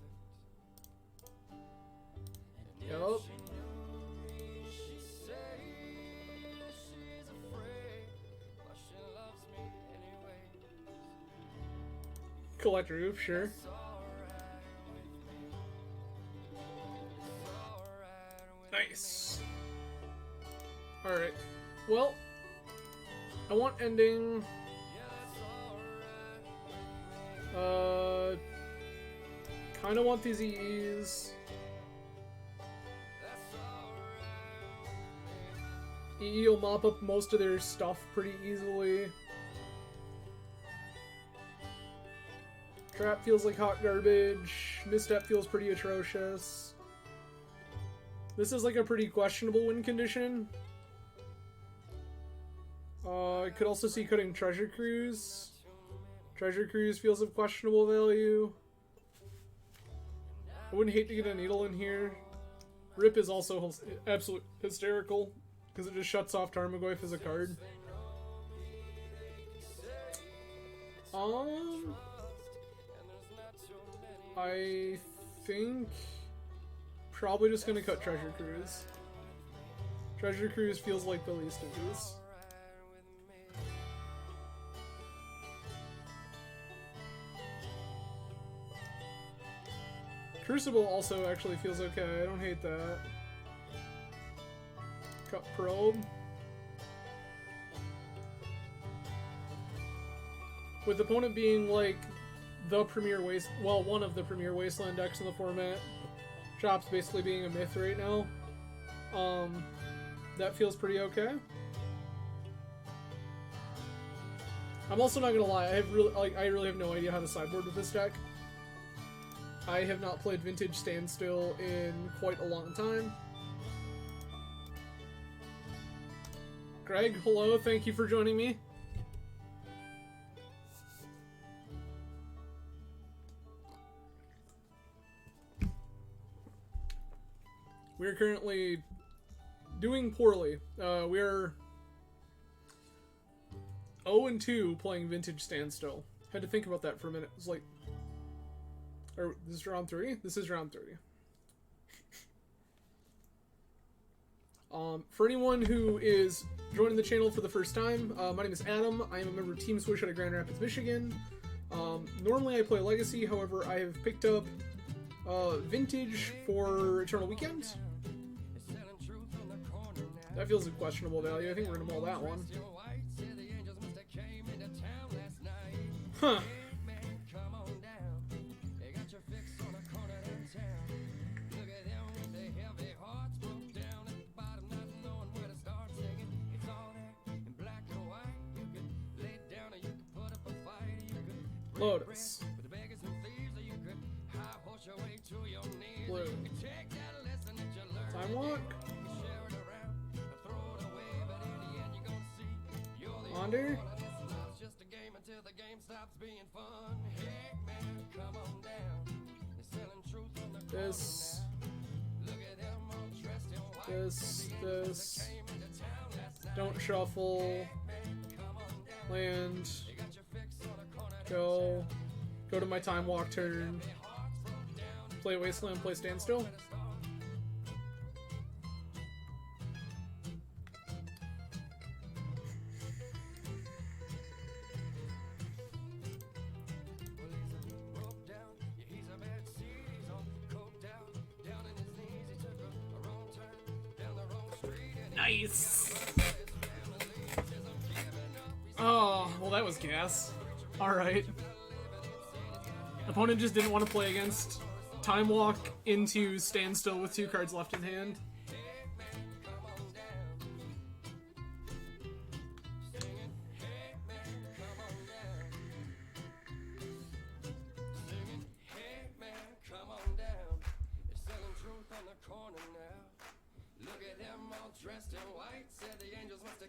And if Yup. she knew me, she'd say that she's afraid, but she loves me anyway. Collect roof, sure. It's alright with me. It's alright with Nice. Alright. Well, I want ending. me. Yeah, that's alright with me. Kinda want these EEs. That's alright with me. EE will mop up most of their stuff pretty easily. Trap feels like hot garbage. Misstep feels pretty atrocious. This is like a pretty questionable win condition. I could also see cutting Treasure Cruise. Treasure Cruise feels of questionable value. I wouldn't hate to get a needle in here. Rip is also absolute hysterical because it just shuts off Tarmogoyf as a card. I think probably just gonna cut Treasure Cruise. Treasure Cruise feels like the least of these. Crucible also actually feels okay. I don't hate that. Cut Probe. With opponent being like the premier one of the premier Wasteland decks in the format, Chops basically being a myth right now. That feels pretty okay. I'm also not gonna lie, I really have no idea how to sideboard with this deck. I have not played Vintage Standstill in quite a long time. Greg, hello, thank you for joining me. We're currently doing poorly. We're 0-2 playing Vintage Standstill. Had to think about that for a minute. It's like, this is round 3? This is round 3. For anyone who is joining the channel for the first time, my name is Adam. I am a member of Team Swish out of Grand Rapids, Michigan. Normally I play Legacy, however I have picked up Vintage for Eternal Weekend. That feels a questionable value. I think we're gonna mull that one. Huh. Lotus. Blue. Time Walk. Wander. This. Don't shuffle. Land. Go to my Time Walk turn. Play Wasteland, play Standstill. Nice! Oh, well that was gas. Alright. Opponent just didn't want to play against Time Walk into Standstill with 2 cards left in hand.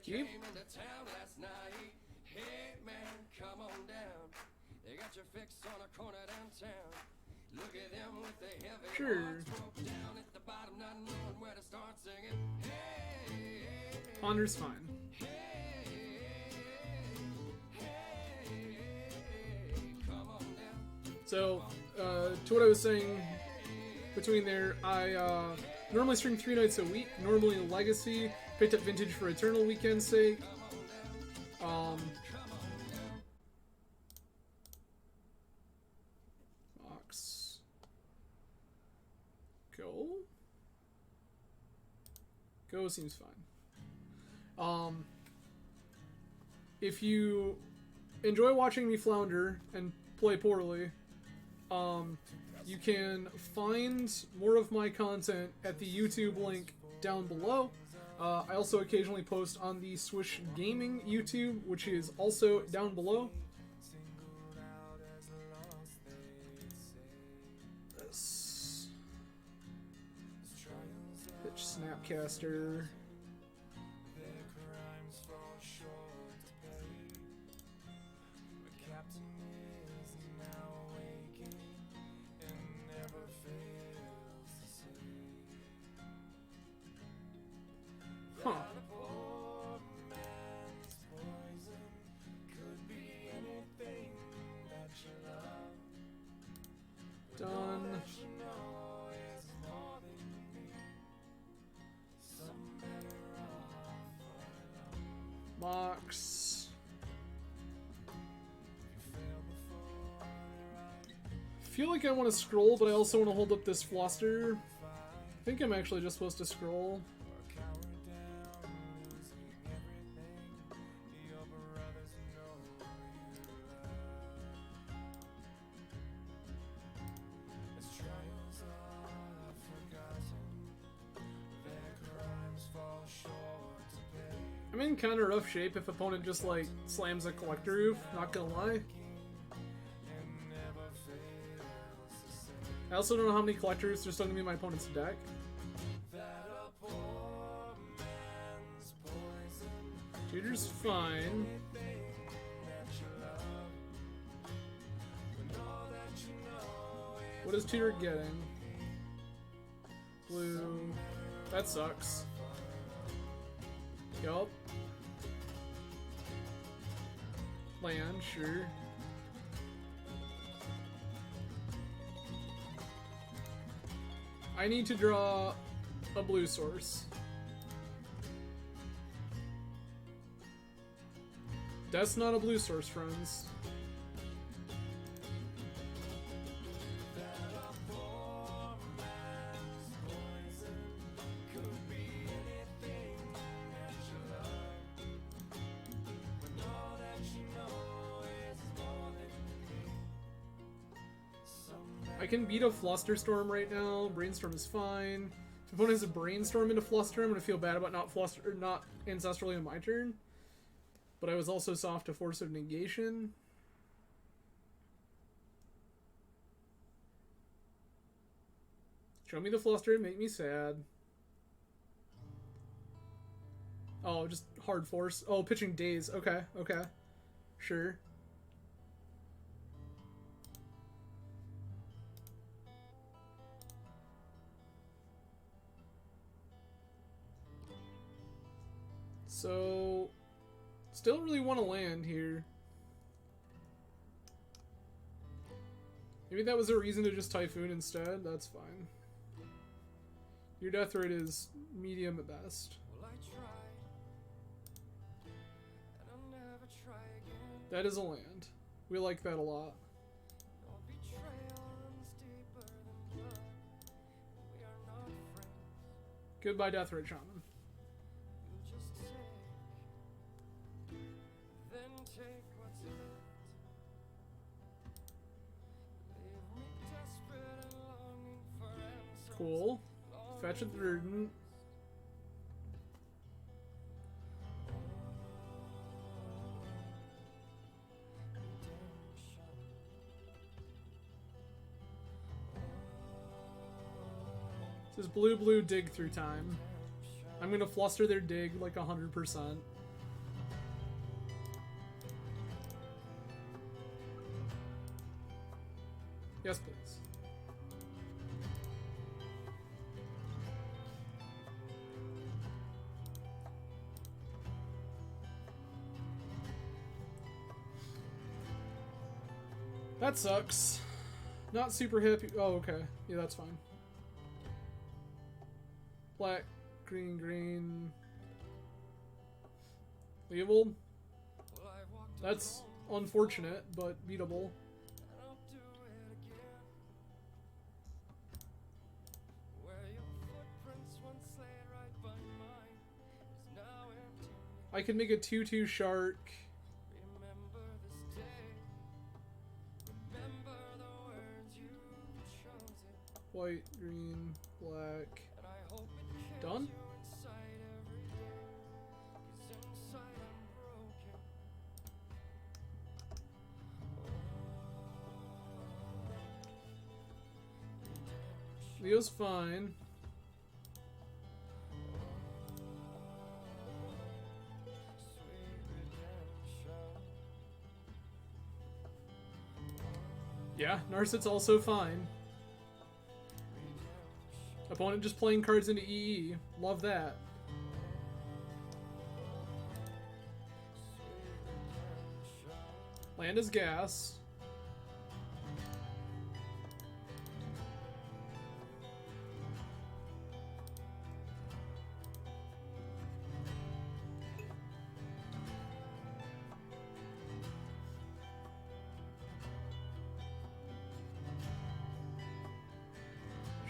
Keep. Sure. Ponder's fine. So, to what I was saying between there, I normally stream 3 nights a week. Normally in Legacy, picked up Vintage for Eternal Weekend's sake. Box. Go seems fine. If you enjoy watching me flounder and play poorly, you can find more of my content at the YouTube link down below. I also occasionally post on the Swish Gaming YouTube, which is also down below. Pitch Snapcaster. Their crimes fall short to pay. The captain is now waking and never fails to say Huh. that a poor man's poison could be anything that you love. Done. That you know is more than me. Some better off alone. Mox. You fail before they're right. I feel like I want to scroll, but I also want to hold up this fluster. I think I'm actually just supposed to scroll. Or cower down, losing everything. Your brothers know you love. As trials are forgotten, their crimes fall short to pay. I'm in kind of rough shape if opponent just like slams a collector roof, not gonna lie. And never fails to say I also don't know how many collectors there's still gonna be in my opponent's deck. that a poor man's poison Tutor's fine. thing that you love. When all that you know is What is Tutor getting? Blue. That sucks. Yup. Land, sure. I need to draw a blue source. That's not a blue source, friends. could be anything that you love. When all that you know is more than me. Some I can beat a Flusterstorm right now. Brainstorm is fine. If opponent has a Brainstorm into Fluster, I'm gonna feel bad about not Ancestrally on my turn. But I was also soft to Force of Negation. Show me the Fluster and make me sad. Oh, just hard force. Oh, pitching Daze. Okay, okay. Sure. So, still really want to land here. Maybe that was a reason to just Typhoon instead. That's fine. Your death rate is medium at best. well, I tried, and I'll never try again. That is a land. We like that a lot. No betrayal runs deeper than blood, and we are not friends. Goodbye, death rate shaman. You just take, then take what's left. Leave me desperate and longing for answers. Cool. Fetch a Verdant. This is blue dig through time. I'm gonna fluster their dig like 100%. Yes, please. That sucks. Not super happy. Oh, okay. Yeah, that's fine. Black, green, green. Leovold? That's unfortunate, but beatable. And I'll do it again. Where your footprints once laid right by mine is now empty. I can make a 2/2 shark. Remember this day. Remember the words you chosen. White, green, black. And I hope it kills Done? you inside every day. 'Cause inside I'm broken. Leo's fine. Yeah, Narset's also fine. Opponent just playing cards into EE. Love that. Land is gas.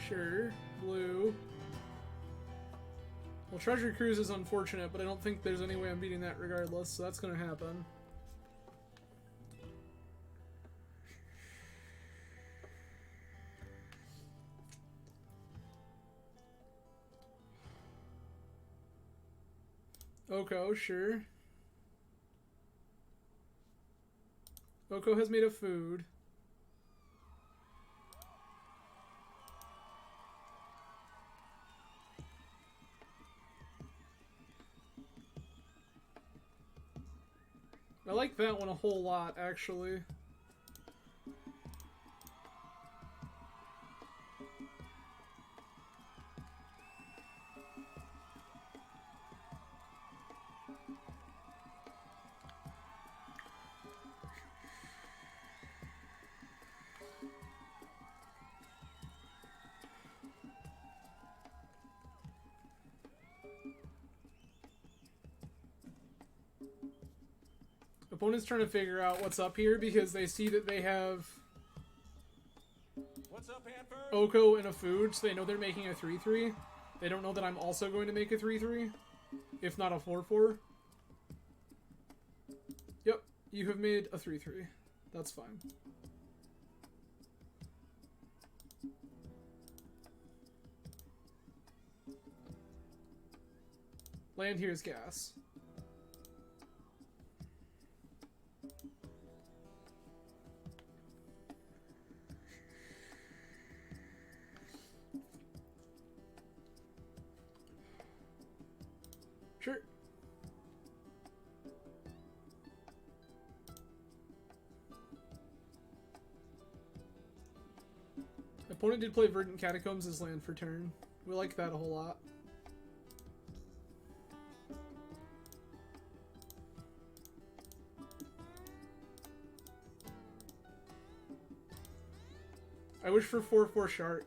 Sure. Blue. Well, Treasure Cruise is unfortunate, but I don't think there's any way I'm beating that regardless, so that's gonna happen. Oko, sure. Oko has made a food. I like that one a whole lot, actually. Opponent's trying to figure out what's up here because they see that they have What's up, Hanford? Oko and a food, so they know they're making a 3-3. They don't know that I'm also going to make a 3-3, if not a 4-4. Yep, you have made a 3-3. That's fine. Land here is gas. Sure. Opponent did play Verdant Catacombs as land for turn. We like that a whole lot. I wish for 4/4 Shark.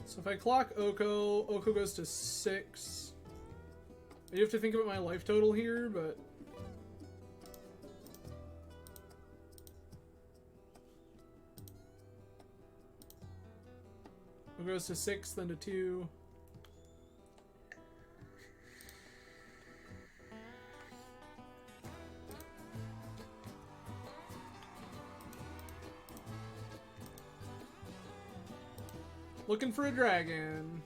So if I clock Oko, Oko goes to 6. You have to think about my life total here, but... Oko goes to 6, then to 2. Looking for a dragon.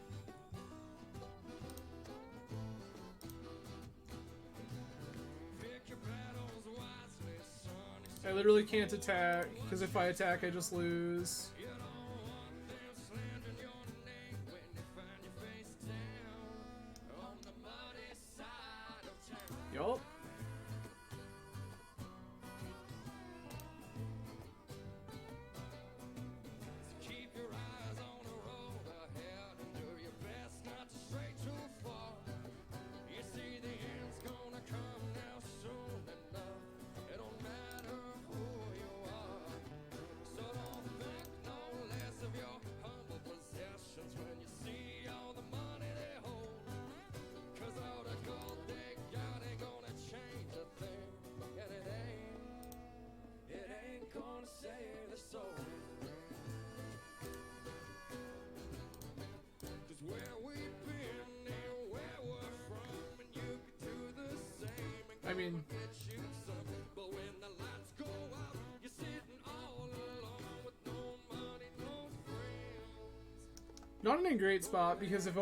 I literally can't attack, because if I attack, I just lose. Yup. I mean, not in a great spot because if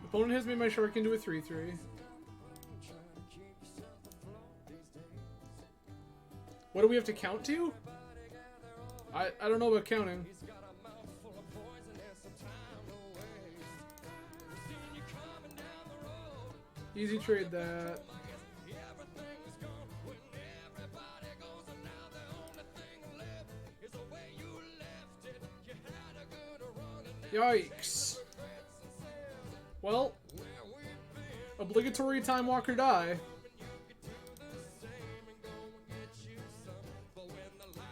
Opponent has made my shark into a 3/3. What do we have to count to? I don't know about counting. Easy trade that. Yikes. Well, obligatory time walk or die.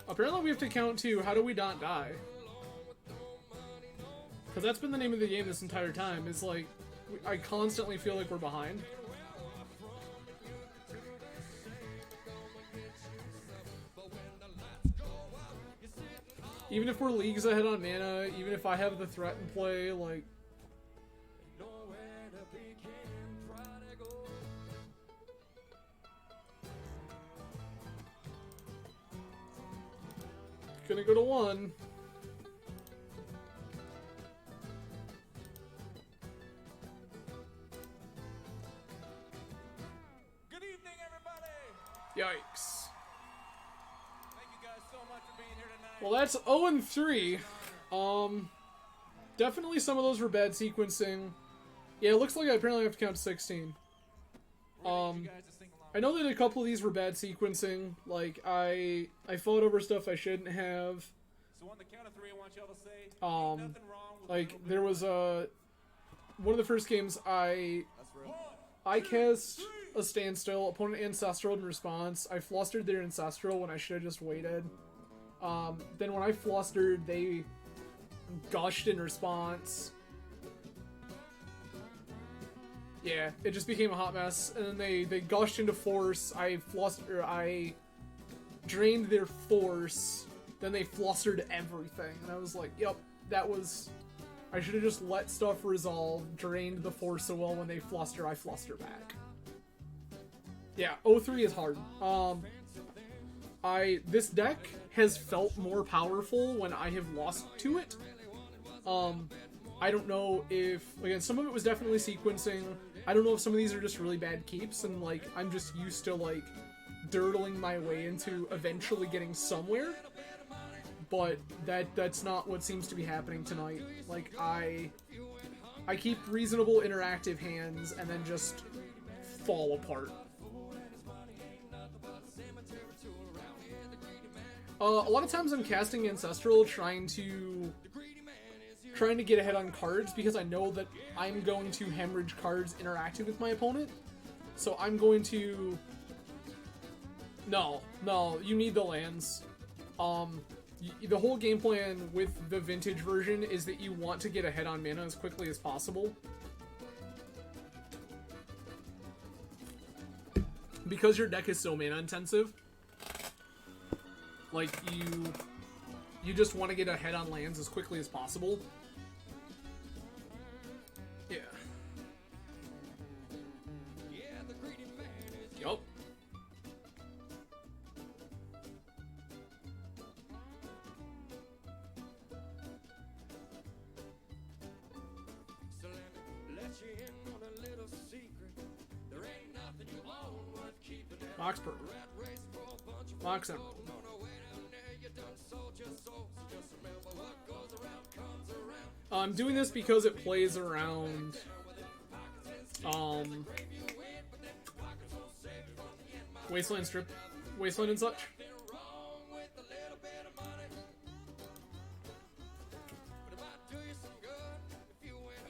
Apparently we have to count to how do we not die? Because that's been the name of the game this entire time. It's like, I constantly feel like we're behind. Even if we're leagues ahead on mana, even if I have the threat in play, like... Gonna go to 1. Good evening, everybody. Yikes. Thank you guys so much for being here tonight. Well, that's 0-3. Definitely some of those were bad sequencing. Yeah, it looks like I apparently have to count to 16. I know that a couple of these were bad sequencing. Like, I fought over stuff I shouldn't have. So on the count of 3, I want y'all to say nothing wrong with Like, there was one of the first games I cast a standstill, opponent ancestral in response. I flustered their ancestral when I should have just waited. Then when I flustered, they gushed in response. Yeah, it just became a hot mess, and then they gushed into force. I drained their force, then they flustered everything, and I was like, yep, that was... I should have just let stuff resolve, drained the force so well when they fluster, I fluster back. Yeah, 0-3 is hard. This deck has felt more powerful when I have lost to it. I don't know if... Again, some of it was definitely sequencing. I don't know if some of these are just really bad keeps, and, like, I'm just used to, like, dirtling my way into eventually getting somewhere. But that's not what seems to be happening tonight. Like, I keep reasonable interactive hands and then just fall apart. A lot of times I'm casting Ancestral trying to get ahead on cards because I know that I'm going to hemorrhage cards interacting with my opponent. So I'm going to... No, you need the lands. The whole game plan with the Vintage version is that you want to get ahead on mana as quickly as possible. Because your deck is so mana intensive, like, you just want to get ahead on lands as quickly as possible. Yeah. Yup. So let you in on a little secret. There ain't nothing you own worth keeping. Mox Purple. Mox Emerald. I'm doing this because it plays around Wasteland Strip, Wasteland and such.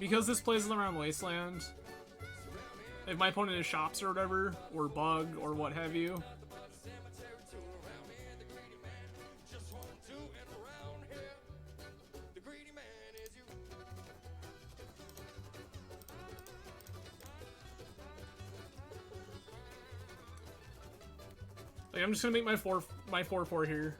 Because this plays around Wasteland, if my opponent is Shops or whatever, or Bug, or what have you, like, I'm just gonna make my 4/4 here.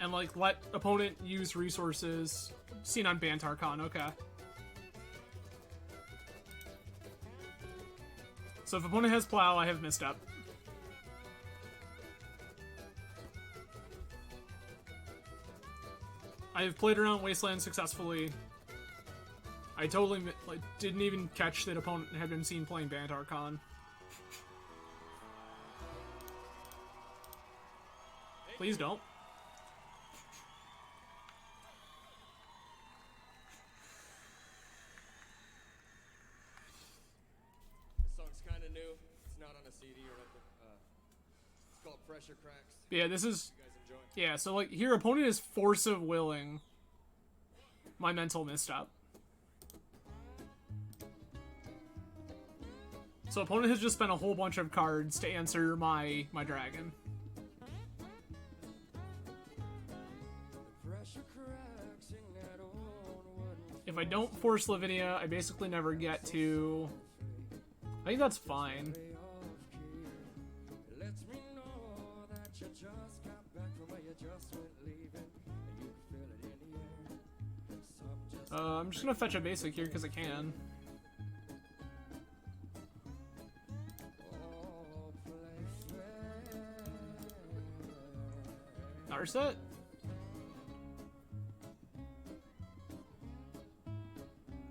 And, like, let opponent use resources. Seen on Bantarchon, okay. So if opponent has Plow, I have Misstep. I've played around Wasteland successfully. I totally like, didn't even catch that opponent had been seen playing Bant Archon. Please don't. This song's kind of new. It's not on a CD or nothing. It's called Pressure Cracks. But yeah, this is... You guys enjoy? Yeah, so like, here, opponent is force of willing my mental misstep. So opponent has just spent a whole bunch of cards to answer my dragon. Pressure cracks in that old wooden If I don't force Lavinia, I basically never get to... I think that's fine. way off key. Lets me know that you just got back from where you just went leaving, and you can feel it in the air. Some just I'm just gonna fetch a basic here because I can. all play fair. Narset?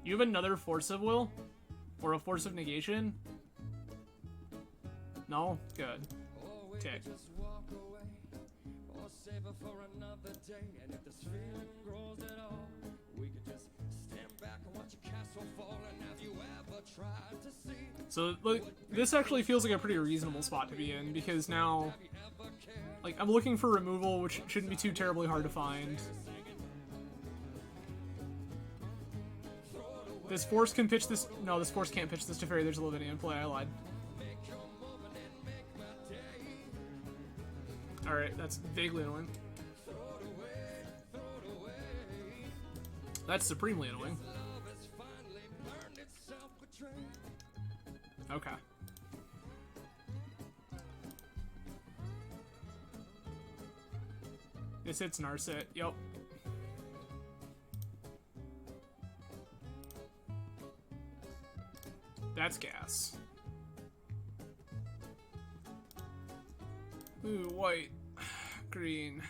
You have another Force of Will? Or a Force of Negation? No? Good. Or we Tick. could just walk away, or save it for another day. And if this feeling grows at all, we could just stand back and watch a castle fall. And have you ever tried to see? So, like, this actually feels like a pretty reasonable spot to be in, because now, Have you ever cared? like, I'm looking for removal, which shouldn't be too terribly hard to find. This Force can pitch this... No, this Force can't pitch this to Fairy. There's a Lavinia in play. I lied. Alright, that's vaguely annoying. That's supremely annoying. Okay. This hits Narset. Yup. That's gas. Ooh, white. Green.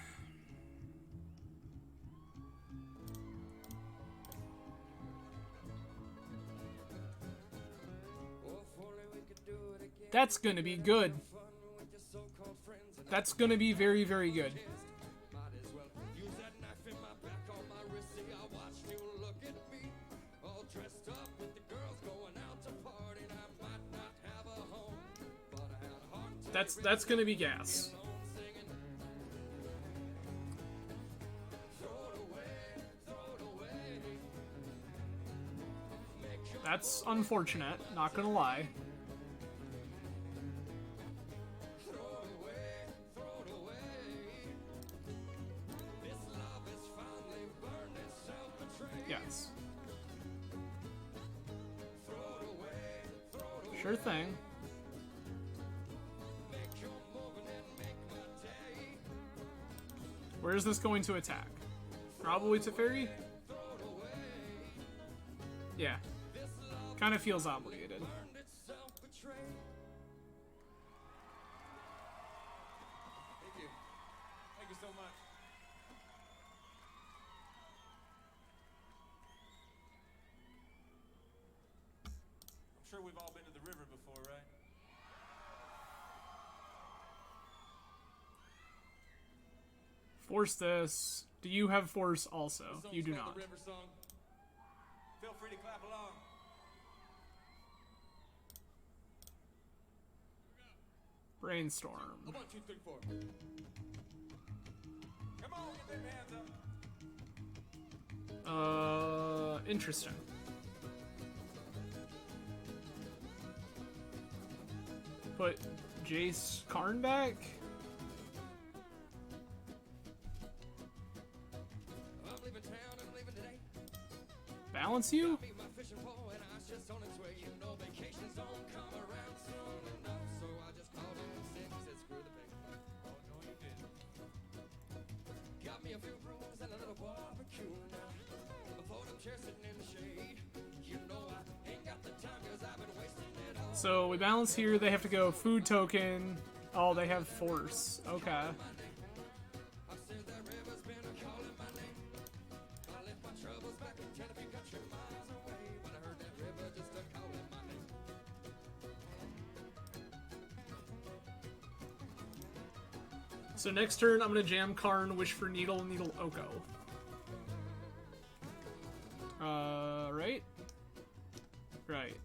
That's gonna be good. That's gonna be very, very good. Might as well use that knife in my back on my wrist. See, I watched you look at me, all dressed up with the girls going out to party. And I might not have a home, but I had a heart to That's gonna be gas. alone singing. Throw it away, throw it away. Make your That's unfortunate, not gonna lie. throw it away, throw it away. This love is finally burned itself betrayed. Yes. Throw it away, throw it away. Sure thing. Make your moving and make my day. Where is this going to attack? Probably to Fairy? Throw it away. Yeah. This love Kind of feels obligated. burned itself betrayed. Thank you. Thank you so much. I'm sure we've all been to the river before, right? Force this. Do you have Force also? The song's You do called not. The River Song. Feel free to clap along. Brainstorm. A 1, 2, 3, 4. Come on, get them hands up. Interesting. Put Jace Karn back? I'm leaving town and I'm leaving today. Balance you? Be my fishing pole and ice just on its way. You know vacations don't come around soon enough. So I just called in sick, said screw the pig. Oh no you didn't. Got me a few brews and a little barbecue now. A fold-up chair sitting in the shade. You know I ain't got the time 'cause I've been wasting it all. So we balance here. They have to go food token. Oh, they have Force. Okay. I said that river's been calling my name. So next turn, I'm gonna jam Karn, Wish for Needle, Needle Oko. Right? Right.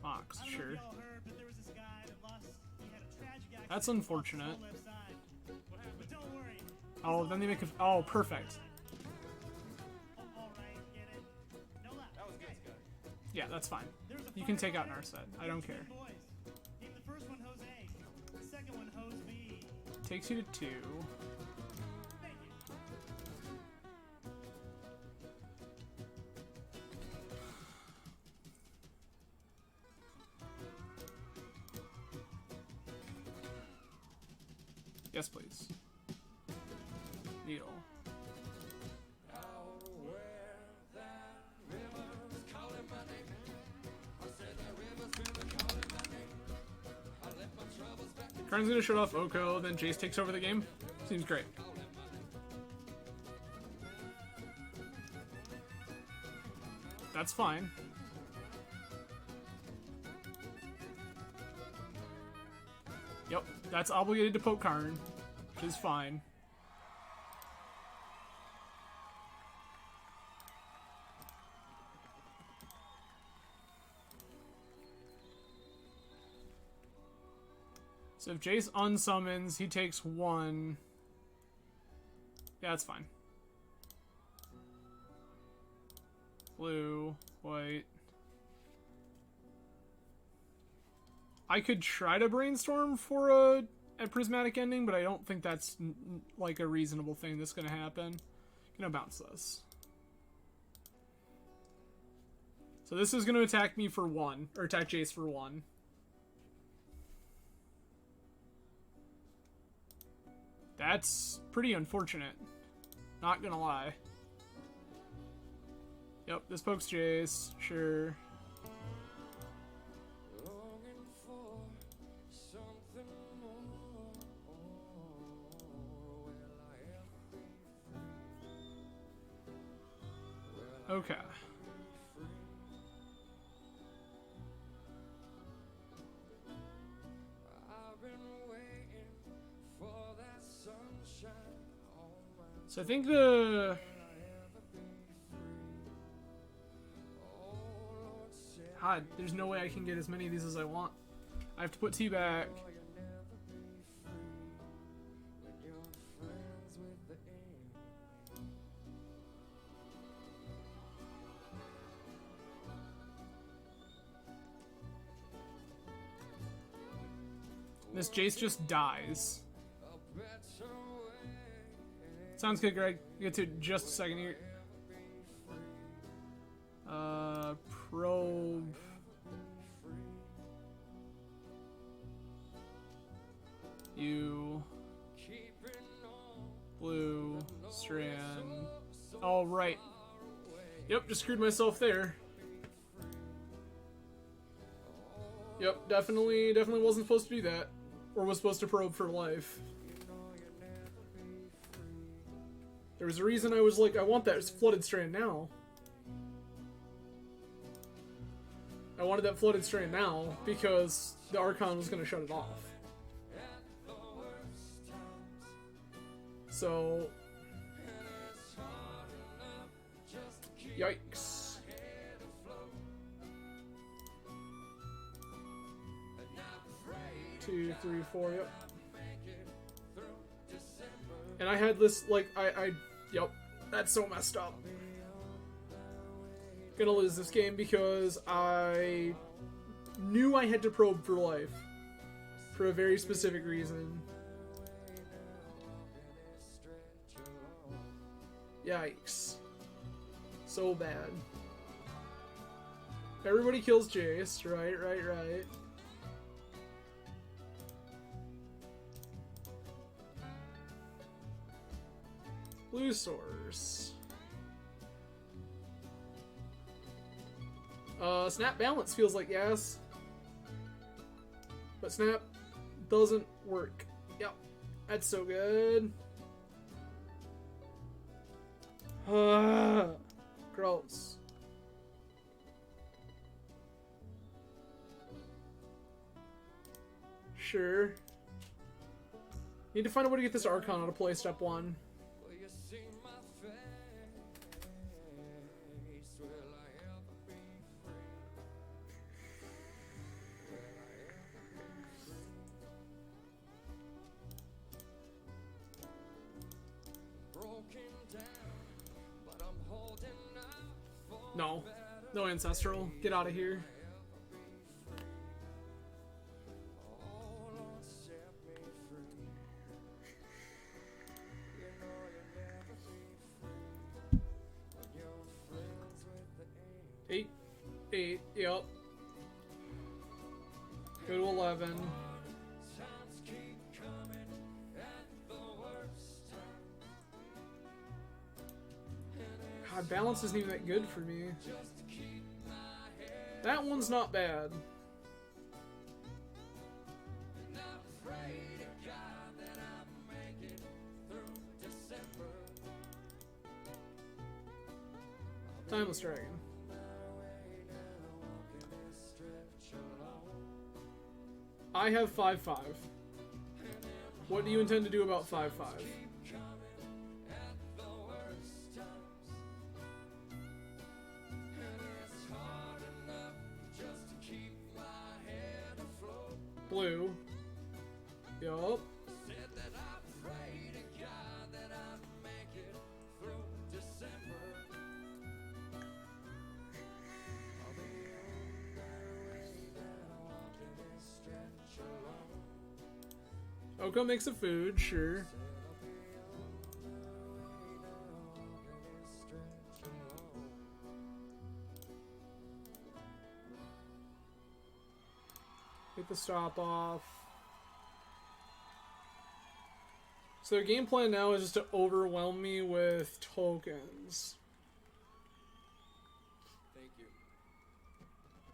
Mox, sure. That's unfortunate. Oh, then they make a... Oh, perfect. Yeah, that's fine. You can take out Narset. I don't care. Takes you to 2. Yes, please. Needle. Karn's gonna shut off Oko, then Jace takes over the game. Seems great. That's fine. Yep, that's obligated to poke Karn, which is fine. So if Jace unsummons, he takes 1. Yeah, that's fine. Blue, white. I could try to brainstorm for a prismatic ending, but I don't think that's like a reasonable thing that's gonna happen. Gonna bounce this. So this is gonna attack me for 1, or attack Jace for 1. That's pretty unfortunate. Not gonna lie. Yep, this pokes Jace, sure. Okay. So I think the... God, there's no way I can get as many of these as I want. I have to put T back. This Jace just dies. Sounds good, Greg. Get to just a second here. Probe. You. Blue. Strand. All right. Yep, just screwed myself there. Yep, definitely wasn't supposed to do that. Or was supposed to probe for life. There was a reason I was like, I want that flooded strand now. I wanted that flooded strand now because the Archon was going to shut it off. So... Yikes. Two, three, four, yep. And I had this, like, yep, that's so messed up. Gonna lose this game because I knew I had to probe for life. For a very specific reason. Yikes. So bad. Everybody kills Jace, right. Blue source. Snap balance feels like yes. But snap doesn't work. Yep. That's so good. Gross. Sure. Need to find a way to get this Archon out of play, step 1. Will you see my face? Will I ever be free? Will I ever be free? Broken down, but I'm holding out for No. No Ancestral. Get out of here. oh Lord, set me free. You know you'll never be free when you're friends with the angel. 8. 8. Yep. Go to 11. Times keep coming at the worst time. God, balance isn't even that good for me. Just to keep my head, That one's not bad. and I'm afraid to God that I'll make it through December. Timeless Dragon. I have 5-5. What do you intend to do about 5-5? Blue. Yup. Said that I'm afraid to God that I'll make it through December. I'll be on my way now, walking this stretch alone. Oko makes a food, sure. Said I'll be on my way now, walking this stretch alone. Get the stop off. So their game plan now is just to overwhelm me with tokens. Thank you.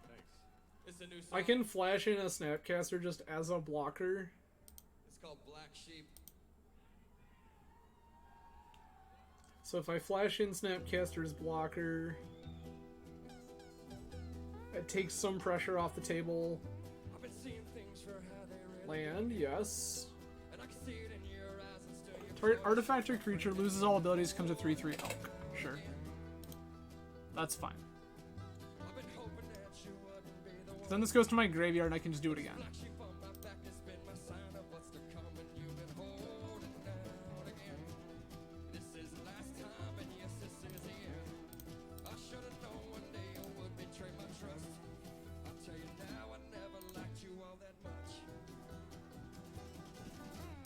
Thanks. It's a new song. I can flash in a Snapcaster just as a blocker. It's called Black Sheep. So if I flash in Snapcaster's blocker, it takes some pressure off the table. I've been seeing things for how they really Land, yes. and I can see it in your eyes and still you Target artifact or creature loses all abilities, comes to 3/3 elk. Sure. That's fine. I've been hoping that you wouldn't be the one. Then this goes to my graveyard and I can just do it again. Black sheep on my back has been my sign of what's to come, and you've been holding out again. This is the last time, and yes, this is the end. I should have known one day you would betray my trust. I'll tell you now, I never liked you all that much.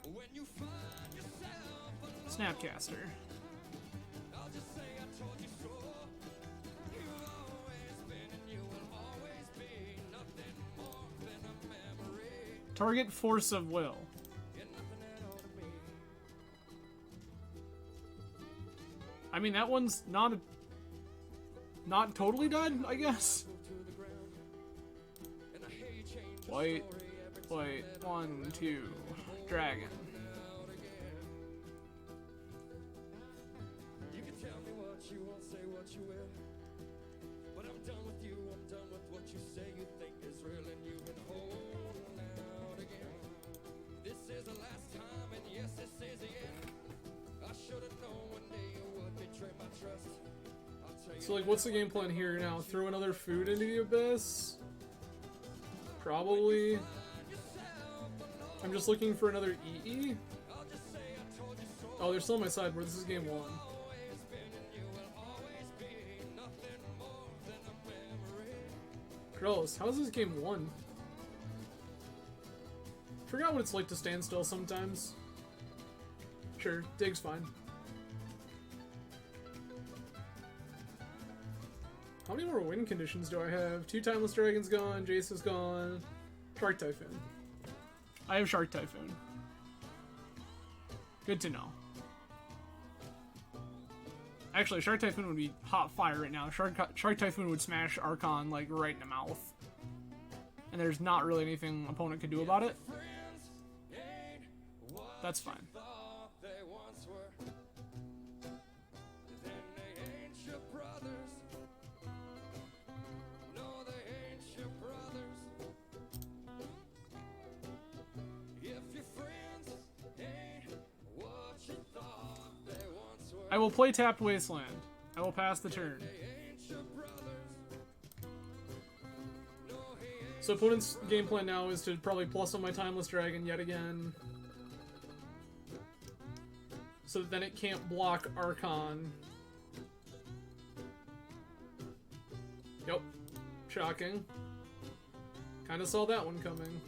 When you find yourself alone, Snapcaster. I'll just say I told you so. You've always been and you will always be nothing more than a memory. Target force of will. You're nothing at all to me. I mean, that one's not totally dead, I guess. Move to the ground. And I hear you change your White, story every time white, that 1, 2, dragon. out again. You can tell me what you won't say what you will. But I'm done with you, I'm done with what you say you think is real, and you've been holding out again. This is the last time, and yes, this is the end. I should have known one day you would betray my trust. I'll tell you So, like, what's the game plan here now? Throw another food into the abyss? Probably. I'm just looking for another EE. I'll just say I told you so. Oh, they're still on my side, where this is game 1. Always been and you will always be nothing more than a memory. Gross. How is this game 1? Forgot what it's like to stand still sometimes. Sure, dig's fine. How many more win conditions do I have? 2 Timeless Dragons gone, Jace is gone. Shark Typhoon. I have Shark Typhoon. Good to know. Actually, Shark Typhoon would be hot fire right now. Shark Typhoon would smash Archon, like, right in the mouth. And there's not really anything an opponent could do about it. Friends ain't what That's fine. thought they once were. Then they ain't your brothers. No, they ain't your brothers. If your friends ain't I will play Tapped Wasteland. I will pass the turn. So opponent's game plan now is to probably plus on my Timeless Dragon yet again. So that then it can't block Archon. Yep. Shocking. Kinda saw that one coming.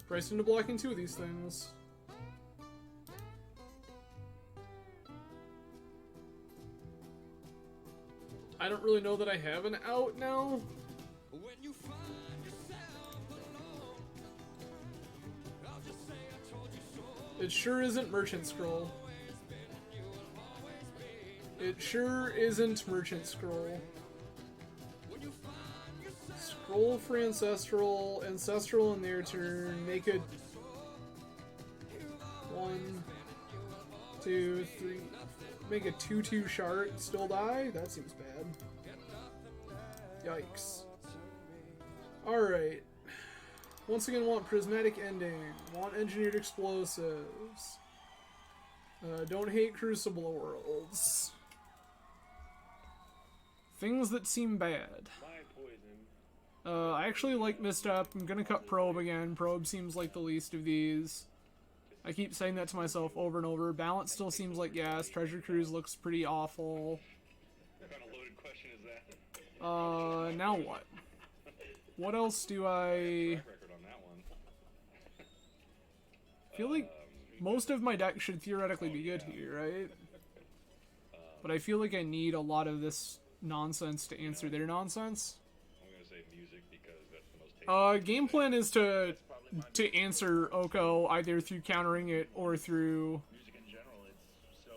Priced into blocking 2 of these things. I don't really know that I have an out now. When you find yourself alone, I'll just say I told you so. It sure isn't Merchant Scroll. It sure isn't Merchant Scroll. Scroll for Ancestral, Ancestral on their turn, make a 1, 2, 3, make a 2/2 shard, still die? That seems bad. Yikes. Alright. Once again, want Prismatic Ending, want Engineered Explosives. Don't hate Crucible Worlds. Things that seem bad. I actually like Misstep. I'm gonna cut Probe again. Probe seems like the least of these. I keep saying that to myself over and over. Balance still seems like gas. Treasure Cruise looks pretty awful. What kind of loaded question is that? Now what? What else do I... Record on that one. feel like most of my deck should theoretically be good here, right? But I feel like I need a lot of this nonsense to answer their nonsense. I'm gonna say music because that's the most Game plan is to answer Oko either through countering it or through...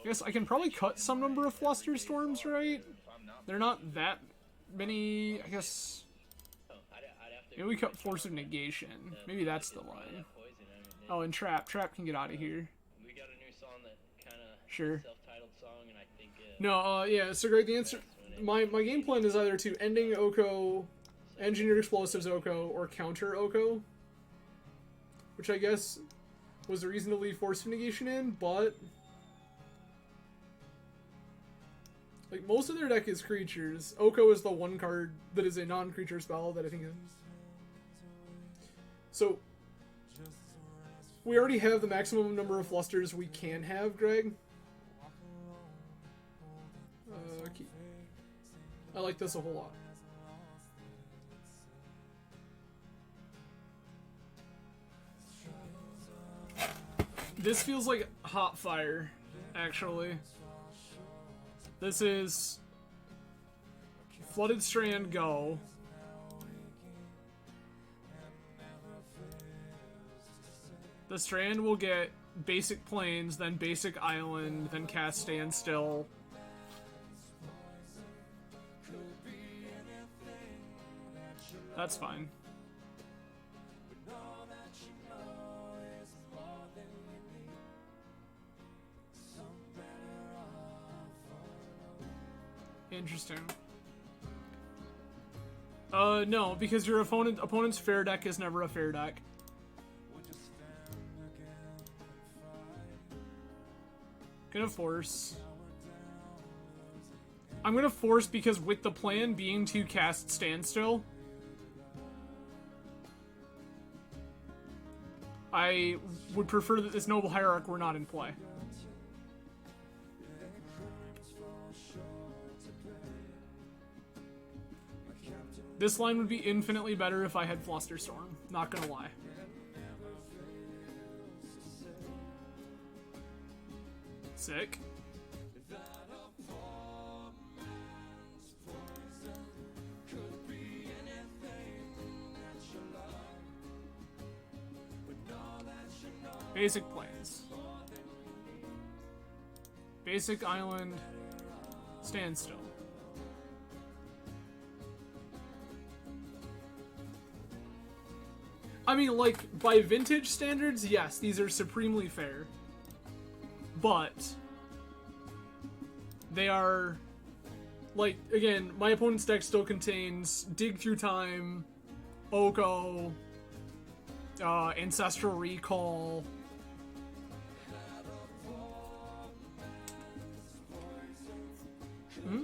I guess I can probably cut some number of Fluster Storms, right? They're not that many, I guess... Maybe we cut Force of Negation. Maybe that's the line. Oh, and Trap. Trap can get out of here. We got a new song that kind of Sure. self-titled song, and I think No, yeah, so Greg, the answer... My game plan is either to ending Oko, Engineered Explosives Oko, or counter Oko. Which I guess was the reason to leave Force of Negation in, but... like, most of their deck is creatures. Oko is the one card that is a non-creature spell that I think is... So, we already have the maximum number of Flusters we can have, Greg. Keep. I like this a whole lot. This feels like hot fire, actually. This is Flooded Strand, go. The Strand will get basic Plains, then basic Island, then cast Standstill. That's fine. Interesting. No, because your opponent's fair deck is never a fair deck. Gonna force. I'm gonna force because with the plan being to cast Standstill, I would prefer that this Noble Hierarch were not in play. This line would be infinitely better if I had Flusterstorm, not gonna lie. Sick. Basic Plains. Basic Island. Standstill. I mean, like, by vintage standards, yes, these are supremely fair. But they are like, again, my opponent's deck still contains Dig Through Time, Oko, Ancestral Recall. Hmm?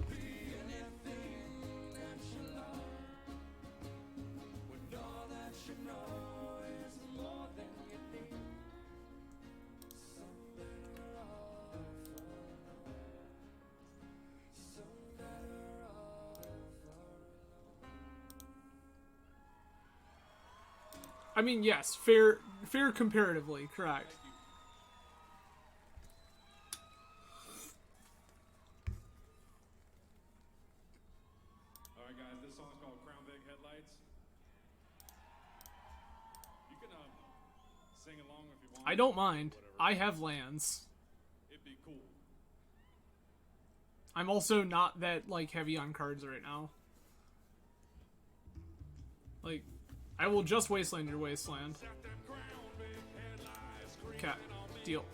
I mean, yes, fair comparatively, correct. Alright guys, this song's called Crown Vic Headlights. You can sing along if you want. I don't mind. Whatever. I have lands. It'd be cool. I'm also not that, like, heavy on cards right now. Like, I will just wasteland your wasteland. Okay, deal.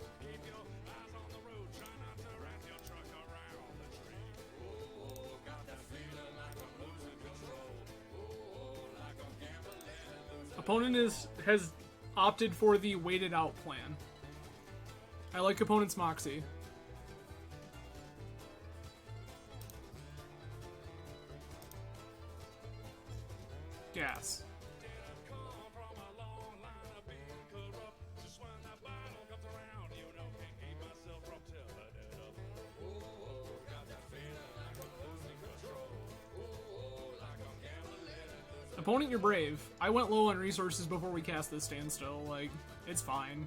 Opponent has opted for the waited out plan. I like opponent's Moxie. Gas. Opponent, you're brave. I went low on resources before we cast this standstill. Like, it's fine.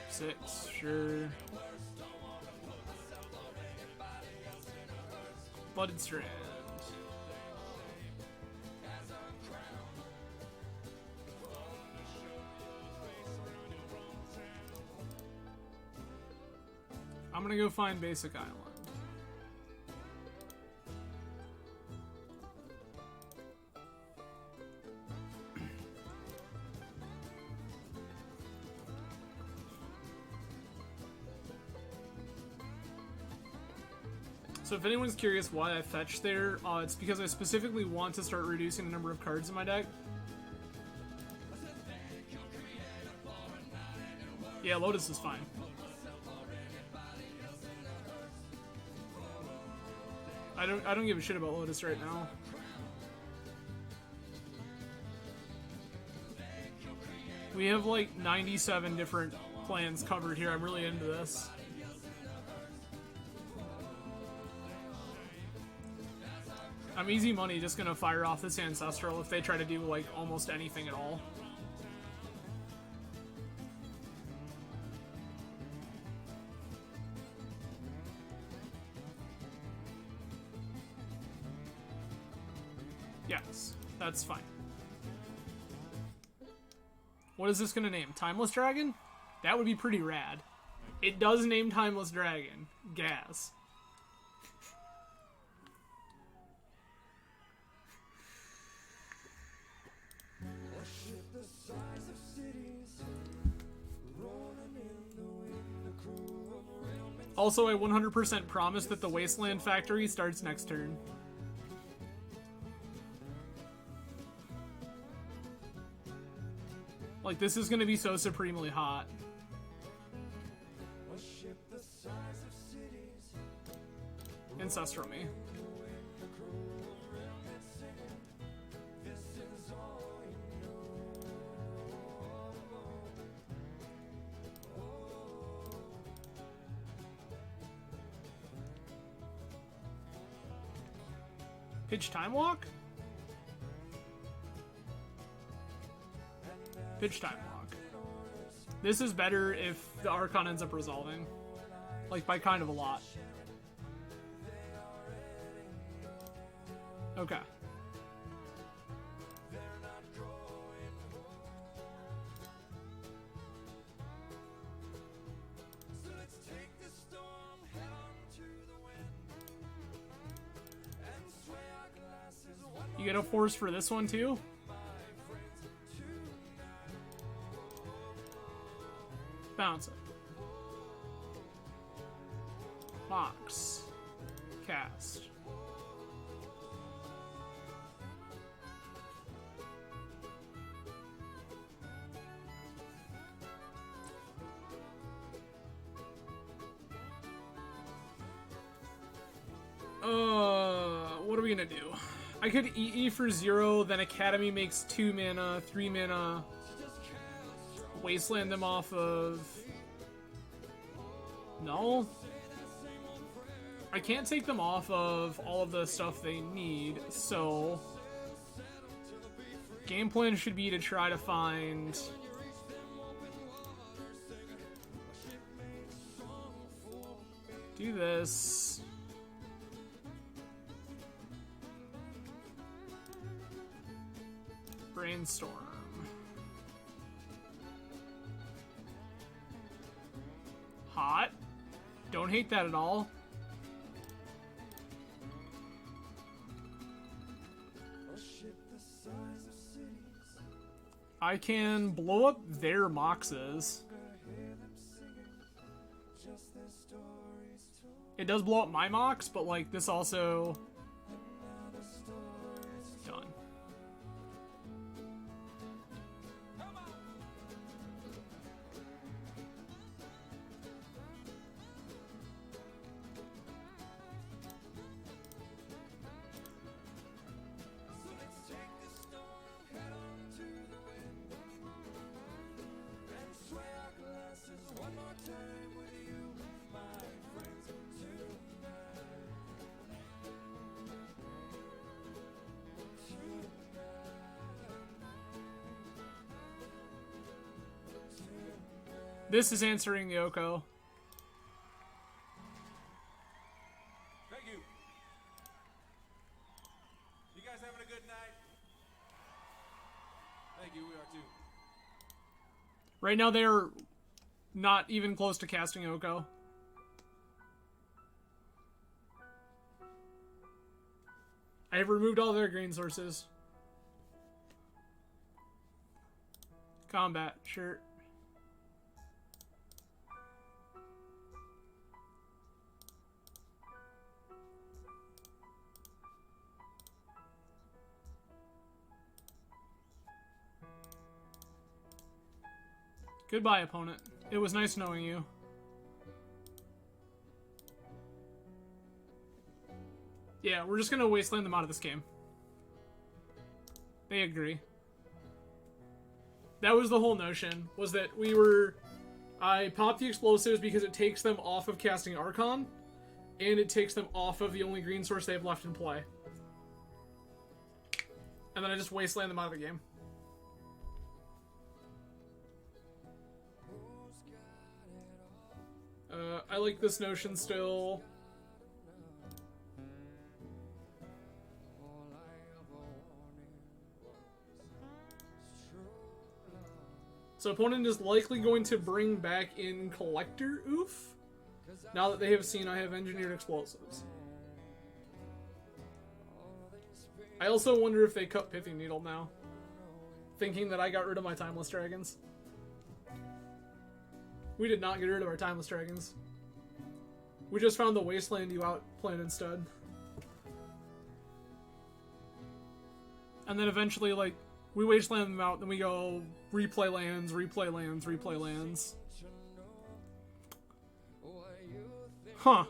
Six, sure. Blooded Strand. I'm gonna go find Basic Island. So if anyone's curious why I fetched there, it's because I specifically want to start reducing the number of cards in my deck. Yeah, Lotus is fine. I don't give a shit about Lotus right now. We have like 97 different plans covered here. I'm really into this. I'm easy money just gonna fire off this Ancestral if they try to do like almost anything at all. Yes, that's fine. What is this gonna name? Timeless Dragon? That would be pretty rad. It does name Timeless Dragon. Gas. Also, I 100% promise that the Wasteland Factory starts next turn. Like, this is gonna be so supremely hot. Ancestral me. Pitch Time Walk? Pitch Time Walk. This is better if the Archon ends up resolving. Like, by kind of a lot. Okay. You get a force for this one too? Bounce it. Mox. Cast. What are we gonna do? I could EE for 0, then Academy makes 2 mana, 3 mana. Wasteland them off of... No? I can't take them off of all of the stuff they need, so... Game plan should be to try to find... Do this... Brainstorm. Hot. Don't hate that at all. I can blow up their Moxes. It does blow up my Mox, but like this also... Done. This is answering the Oko. Thank you. You guys having a good night? Thank you, we are too. Right now they're not even close to casting Oko. I have removed all their green sources. Combat, sure. Goodbye, opponent. It was nice knowing you. Yeah, we're just gonna wasteland them out of this game. They agree. That was the whole notion, was that I popped the explosives because it takes them off of casting Archon, and it takes them off of the only green source they have left in play. And then I just wasteland them out of the game. I like this notion still. So opponent is likely going to bring back in Collector Oof, now that they have seen I have Engineered Explosives. I also wonder if they cut Pithing Needle now, thinking that I got rid of my Timeless Dragons. We did not get rid of our Timeless Dragons. We just found the Wasteland you out plan instead. And then eventually, like, we Wasteland them out, then we go replay lands, replay lands, replay lands. Huh.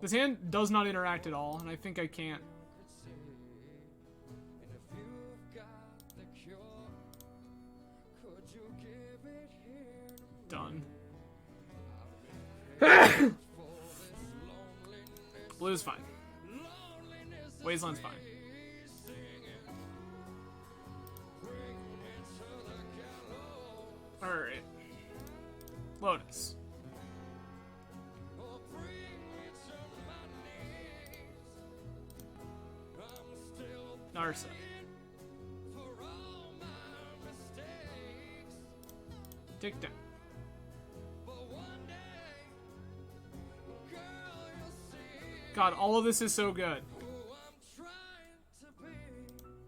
This hand does not interact at all, and I think I can't. Done. Blue's fine. Wasteland's fine. Alright. Lotus. Narsa. Tick down. God, all of this is so good.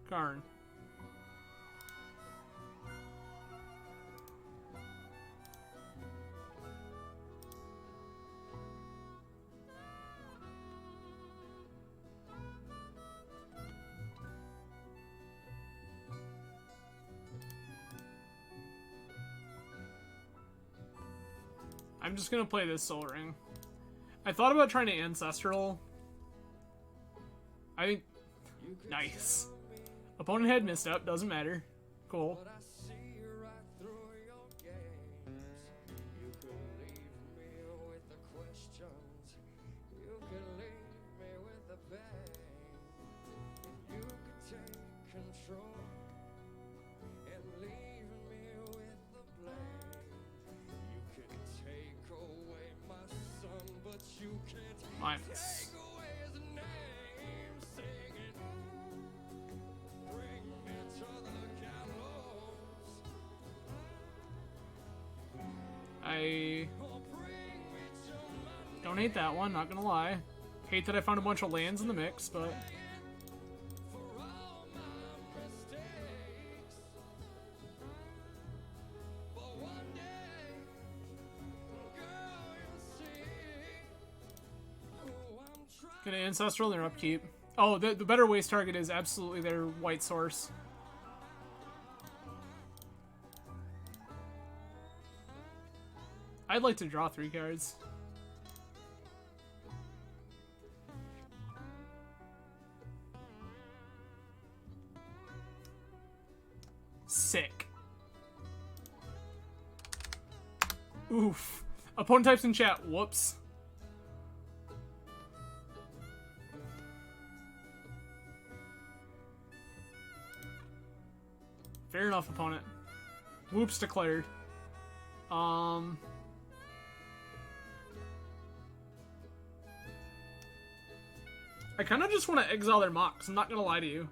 Karn. I'm just gonna play this Soul Ring. I thought about trying to Ancestral. I think... Nice. Opponent had missed up, doesn't matter. Cool. Minus. I don't hate that one, not gonna lie. Hate that I found a bunch of lands in the mix, but... Gonna Ancestral their upkeep. Oh, the better waste target is absolutely their white source. I'd like to draw 3 cards. Sick. Oof. Opponent types in chat. Whoops. Fair enough, opponent. Whoops declared. I kind of just want to exile their Mox, I'm not gonna lie to you.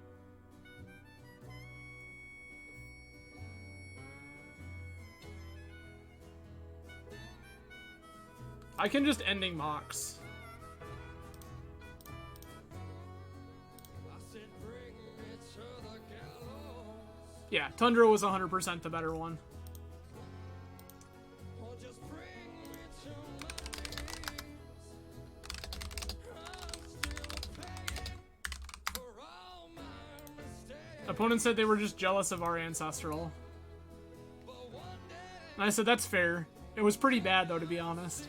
I can just ending Mox. Yeah, Tundra was 100% the better one. Opponent said they were just jealous of our Ancestral. And I said, that's fair. It was pretty bad, though, to be honest.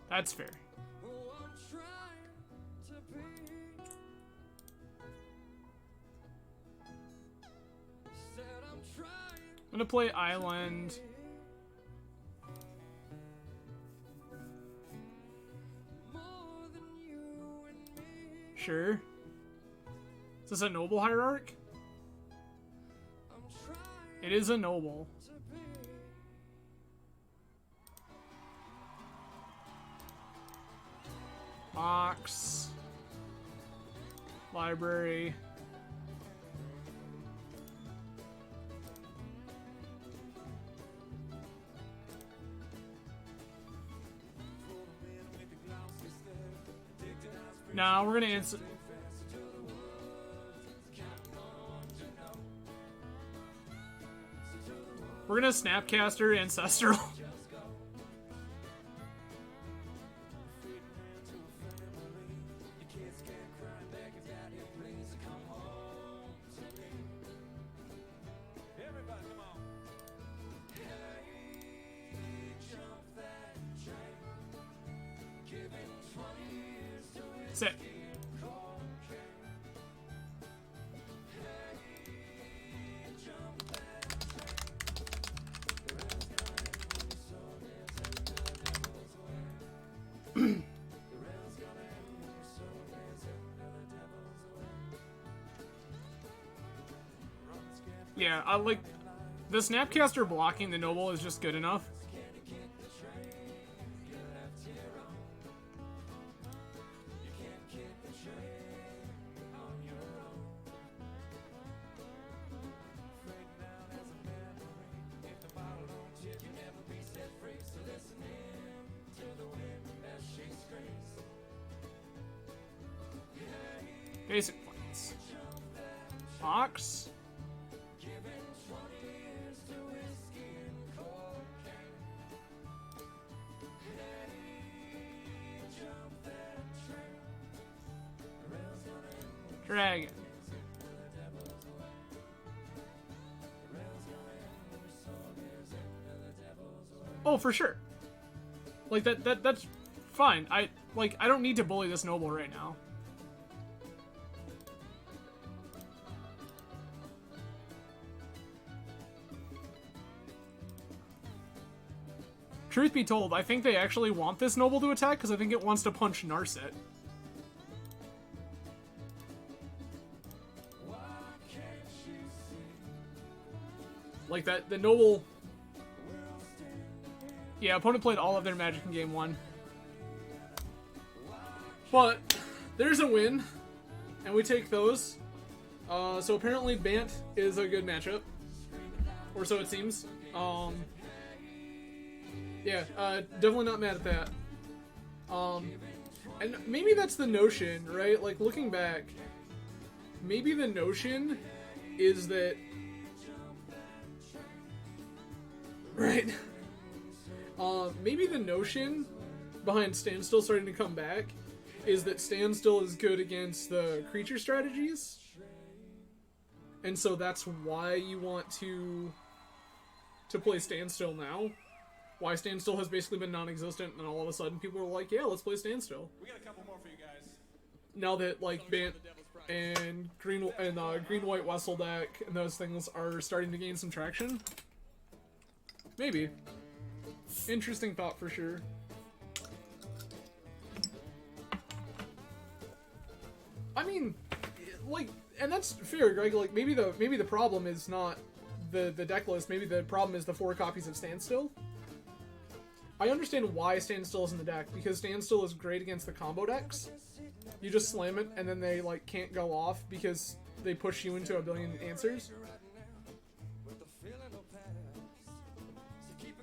That's fair. I'm gonna play Island. Sure. Is this a noble hierarch? It is a noble. Box. Library. Nah, we're gonna answer. We're gonna Snapcaster Ancestral. Sit. Yeah, I like the Snapcaster blocking the noble is just good enough. Basic points. Ox. Dragon. Oh, for sure. Like that's fine. I don't need to bully this noble right now. Truth be told, I think they actually want this noble to attack because I think it wants to punch Narset. Like that, the noble... Yeah, opponent played all of their magic in game 1. But, there's a win, and we take those. So apparently Bant is a good matchup. Or so it seems. Yeah, definitely not mad at that. And maybe that's the notion, right? Like, looking back, maybe the notion is that... Right? Maybe the notion behind Standstill starting to come back is that Standstill is good against the creature strategies. And so that's why you want to play Standstill now. Why Standstill has basically been non-existent, and all of a sudden people are like, yeah, let's play Standstill. We got a couple more for you guys. Now that, like, Bant and green-white Wessel deck and those things are starting to gain some traction. Maybe. Interesting thought for sure. I mean, like, and that's fair, Greg. Like, maybe the problem is not the deck list. Maybe the problem is the 4 copies of Standstill. I understand why Standstill is in the deck, because Standstill is great against the combo decks. You just slam it, and then they, like, can't go off because they push you into a billion answers.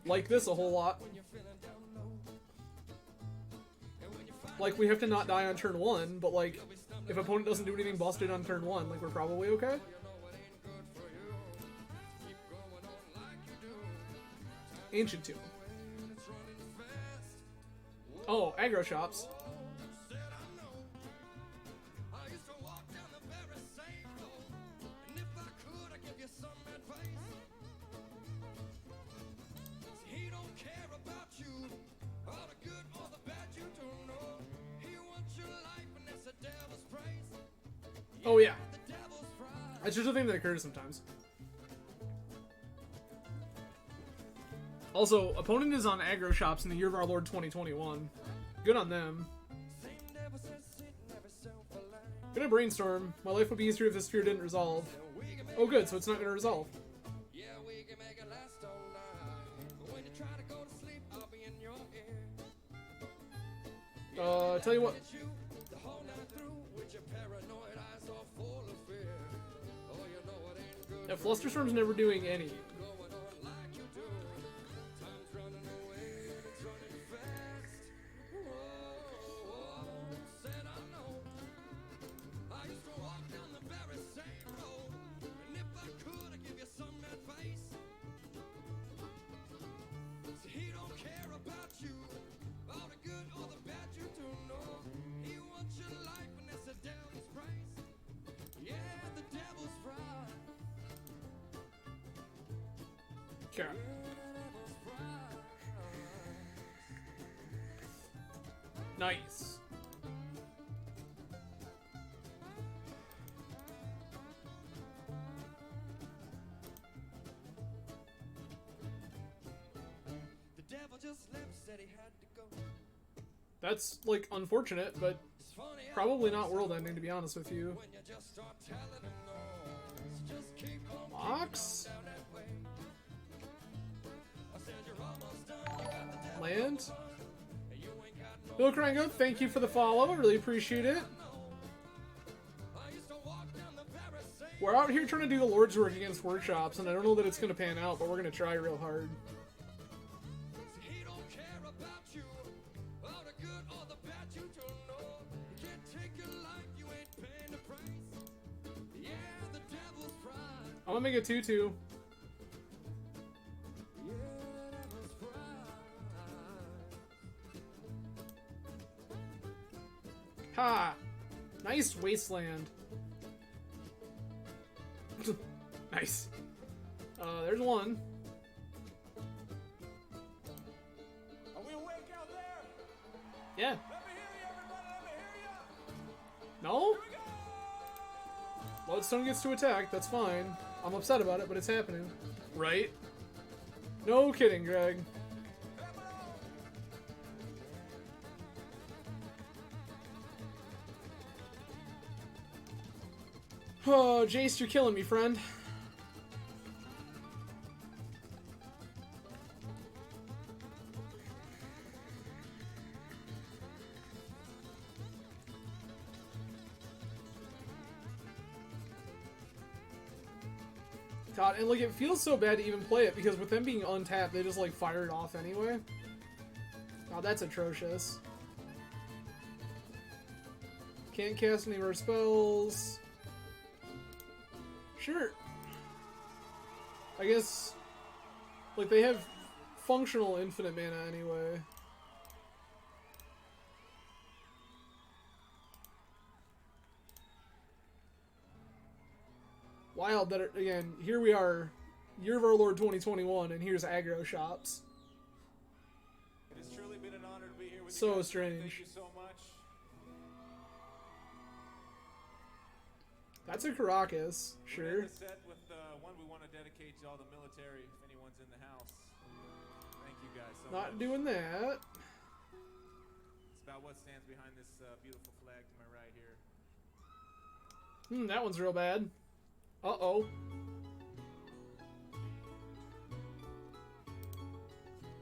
Like this a whole lot. Like, we have to not die on turn 1, but, like, if opponent doesn't do anything busted on turn 1, like, we're probably okay. Ancient Tomb. Oh, aggro shops. Oh yeah. That's just a thing that occurs sometimes. Also, opponent is on aggro shops in the year of our Lord 2021. Good on them. Gonna brainstorm. My life would be easier if this sphere didn't resolve. Oh good, so it's not gonna resolve. Tell you what. Yeah, Flusterstorm's never doing any. Okay. Nice. The devil just left, said he had to go. That's, like, unfortunate, but probably not world-ending, to be honest with you. Mox? Land? Bill Crango, thank you for the follow. I really appreciate it. We're out here trying to do the Lord's work against workshops, and I don't know that it's going to pan out, but we're going to try real hard. I'm gonna make it 2-2. Ha! Nice wasteland. Nice. There's one. Are we awake out there? Yeah. Let me hear you, everybody. Let me hear you. No? Here we go. Lodestone gets to attack. That's fine. I'm upset about it, but it's happening. Right? No kidding, Greg. Oh, Jace, you're killing me, friend. God, and like, it feels so bad to even play it, because with them being untapped, they just like fire it off anyway. Oh, that's atrocious. Can't cast any more spells. Sure. I guess, like, they have functional infinite mana anyway. Wild that, again, here we are, Year of Our Lord 2021, and here's aggro shops. It has truly been an honor to be here with So you guys. strange. Thank you so much. That's a Caracas, We're sure. in the set with one we want to dedicate to all the military, if anyone's in the house. Thank you guys so Not much. doing that. It's about what stands behind this beautiful flag to my right here. That one's real bad. Uh-oh.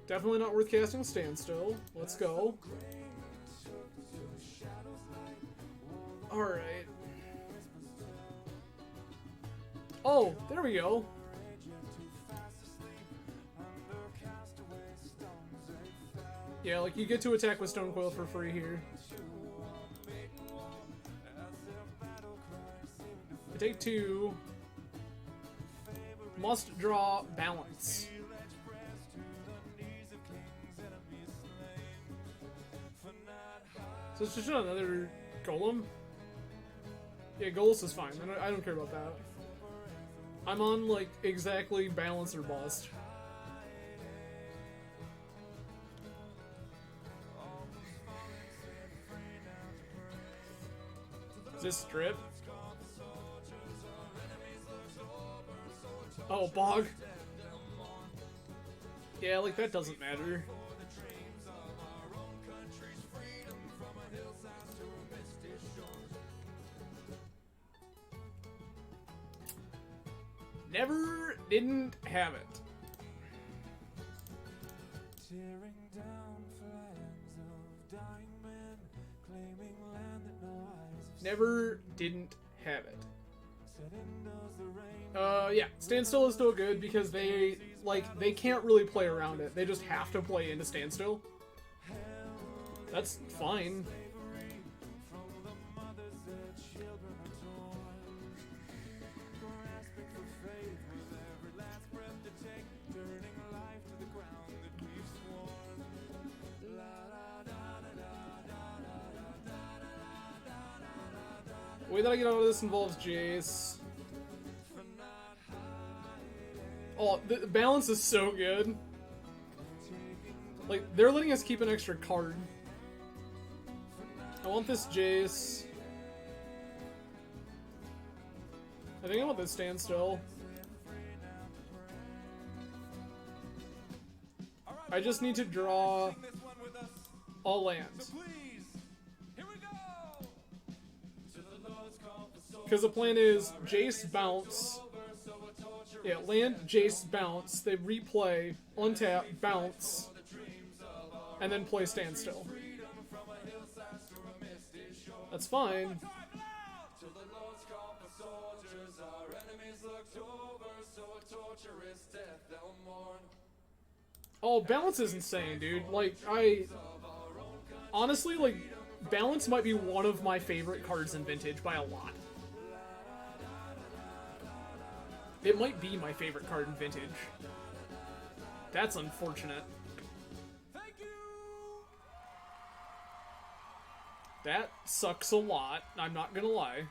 Definitely not worth casting Standstill. Let's go. Alright. Oh, there we go. Yeah, like, you get to attack with Stone Coil for free here. I take 2. Must draw balance. So it's just another Golem? Yeah, Golos is fine. I don't care about that. I'm on, like, exactly balance or bust. Is this strip? Oh, bog. Yeah, like, that doesn't matter. Never didn't have it. Tearing down flags of dying men, claiming land that no eyes have Never didn't have it. set does the rain. Yeah, Standstill is still good because they can't really play around it. They just have to play into Standstill. That's fine. The way that I get out of this involves Jace. Oh, the balance is so good. Like, they're letting us keep an extra card. I want this Jace. I think I want this Standstill. I just need to draw all land. Because the plan is Jace bounce. Yeah, land, Jace bounce. They replay, untap, bounce, and then play Standstill. That's fine. Oh, balance is insane, dude. Like, honestly, like, balance might be one of my favorite cards in Vintage by a lot. It might be my favorite card in Vintage. That's unfortunate. That sucks a lot, I'm not gonna lie.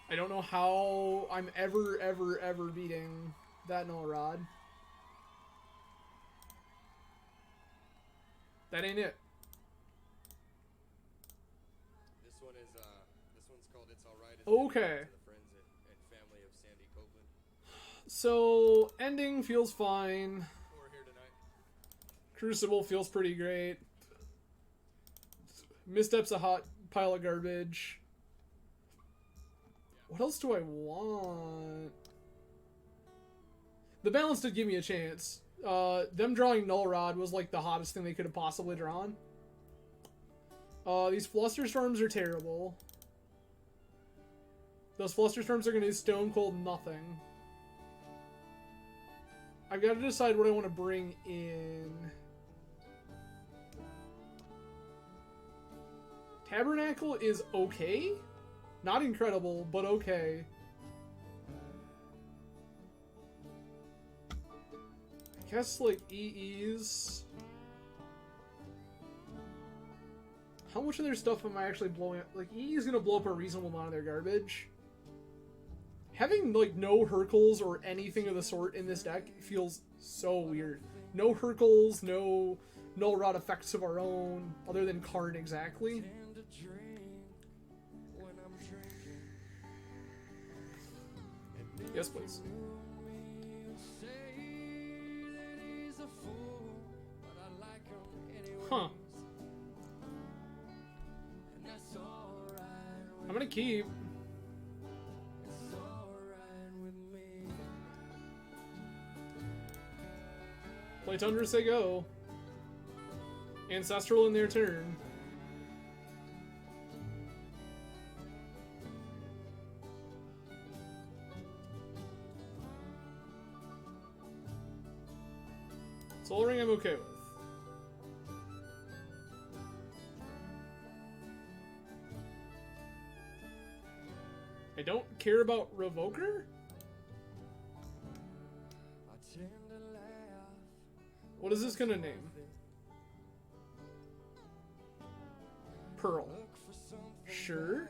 I don't know how I'm ever beating that null rod. That ain't it. This one's called It's Alright. Okay. To the friends and family of Sandy Copeland, So, ending feels fine. who are here tonight. Crucible feels pretty great. Misstep's a hot pile of garbage. What else do I want? The balance did give me a chance. Them drawing Null Rod was like the hottest thing they could have possibly drawn. These Flusterstorms are terrible. Those Flusterstorms are going to do stone cold nothing. I've got to decide what I want to bring in. Tabernacle is okay. Not incredible, but okay. I guess, like, EEs. How much of their stuff am I actually blowing up? Like, EE is going to blow up a reasonable amount of their garbage. Having, like, no Hercules or anything of the sort in this deck feels so weird. No Hercules, no Null Rod effects of our own, other than Karn exactly. Yes, please. Huh. I'm gonna keep. Play Tundra, say go. Ancestral in their turn. Soul Ring I'm okay with. I don't care about Revoker? What is this gonna name? Pearl. Sure.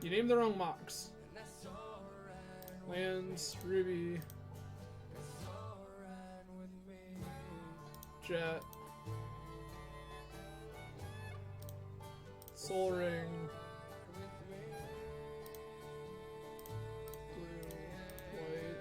You named the wrong Mox. Lands, Ruby, Jet, Soul Ring, blue, white.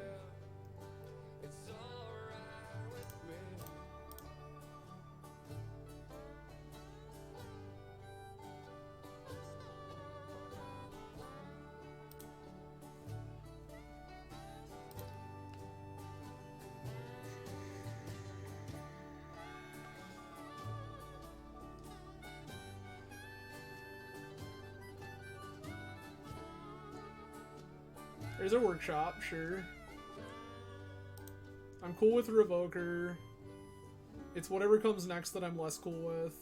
There's a workshop, sure. I'm cool with Revoker. It's whatever comes next that I'm less cool with.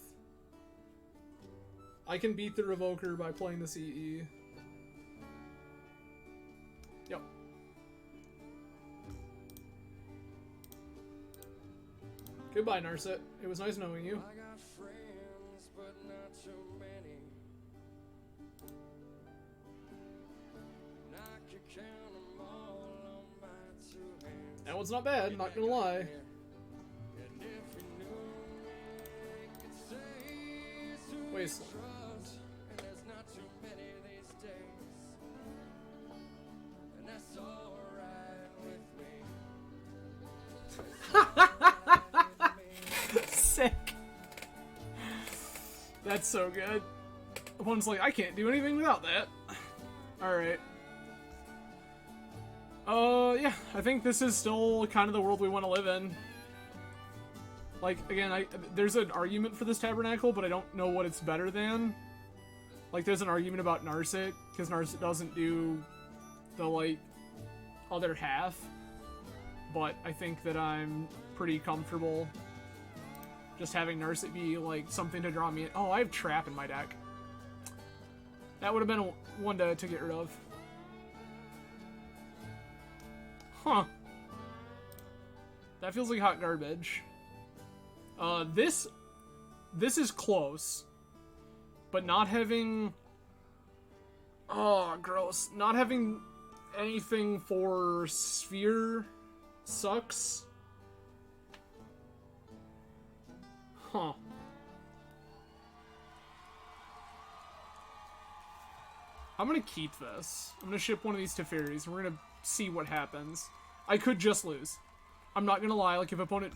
I can beat the Revoker by playing the CE. Yep. Goodbye, Narset. It was nice knowing you. I got friends, but not too many. And I could count 'em all on my 2 hands. That one's not bad, not gonna lie. And if you knew me, could say it's who Wasteland. you trust. And there's not too many these days. And that's alright with me. Sick. That's so good. One's like, I can't do anything without that. Alright. Yeah, I think this is still kind of the world we want to live in. Like, again, there's an argument for this Tabernacle, but I don't know what it's better than. Like, there's an argument about Narset, because Narset doesn't do the, like, other half. but I think that I'm pretty comfortable just having Narset be like something to draw me in. Oh, I have Trap in my deck. That would have been one to get rid of. Huh. That feels like hot garbage. This is close, but not having... Oh, gross. Not having anything for Sphere sucks. Huh. I'm gonna keep this. I'm gonna ship one of these to Fairies, and we're gonna see what happens. I could just lose. I'm not gonna lie, like, if opponent...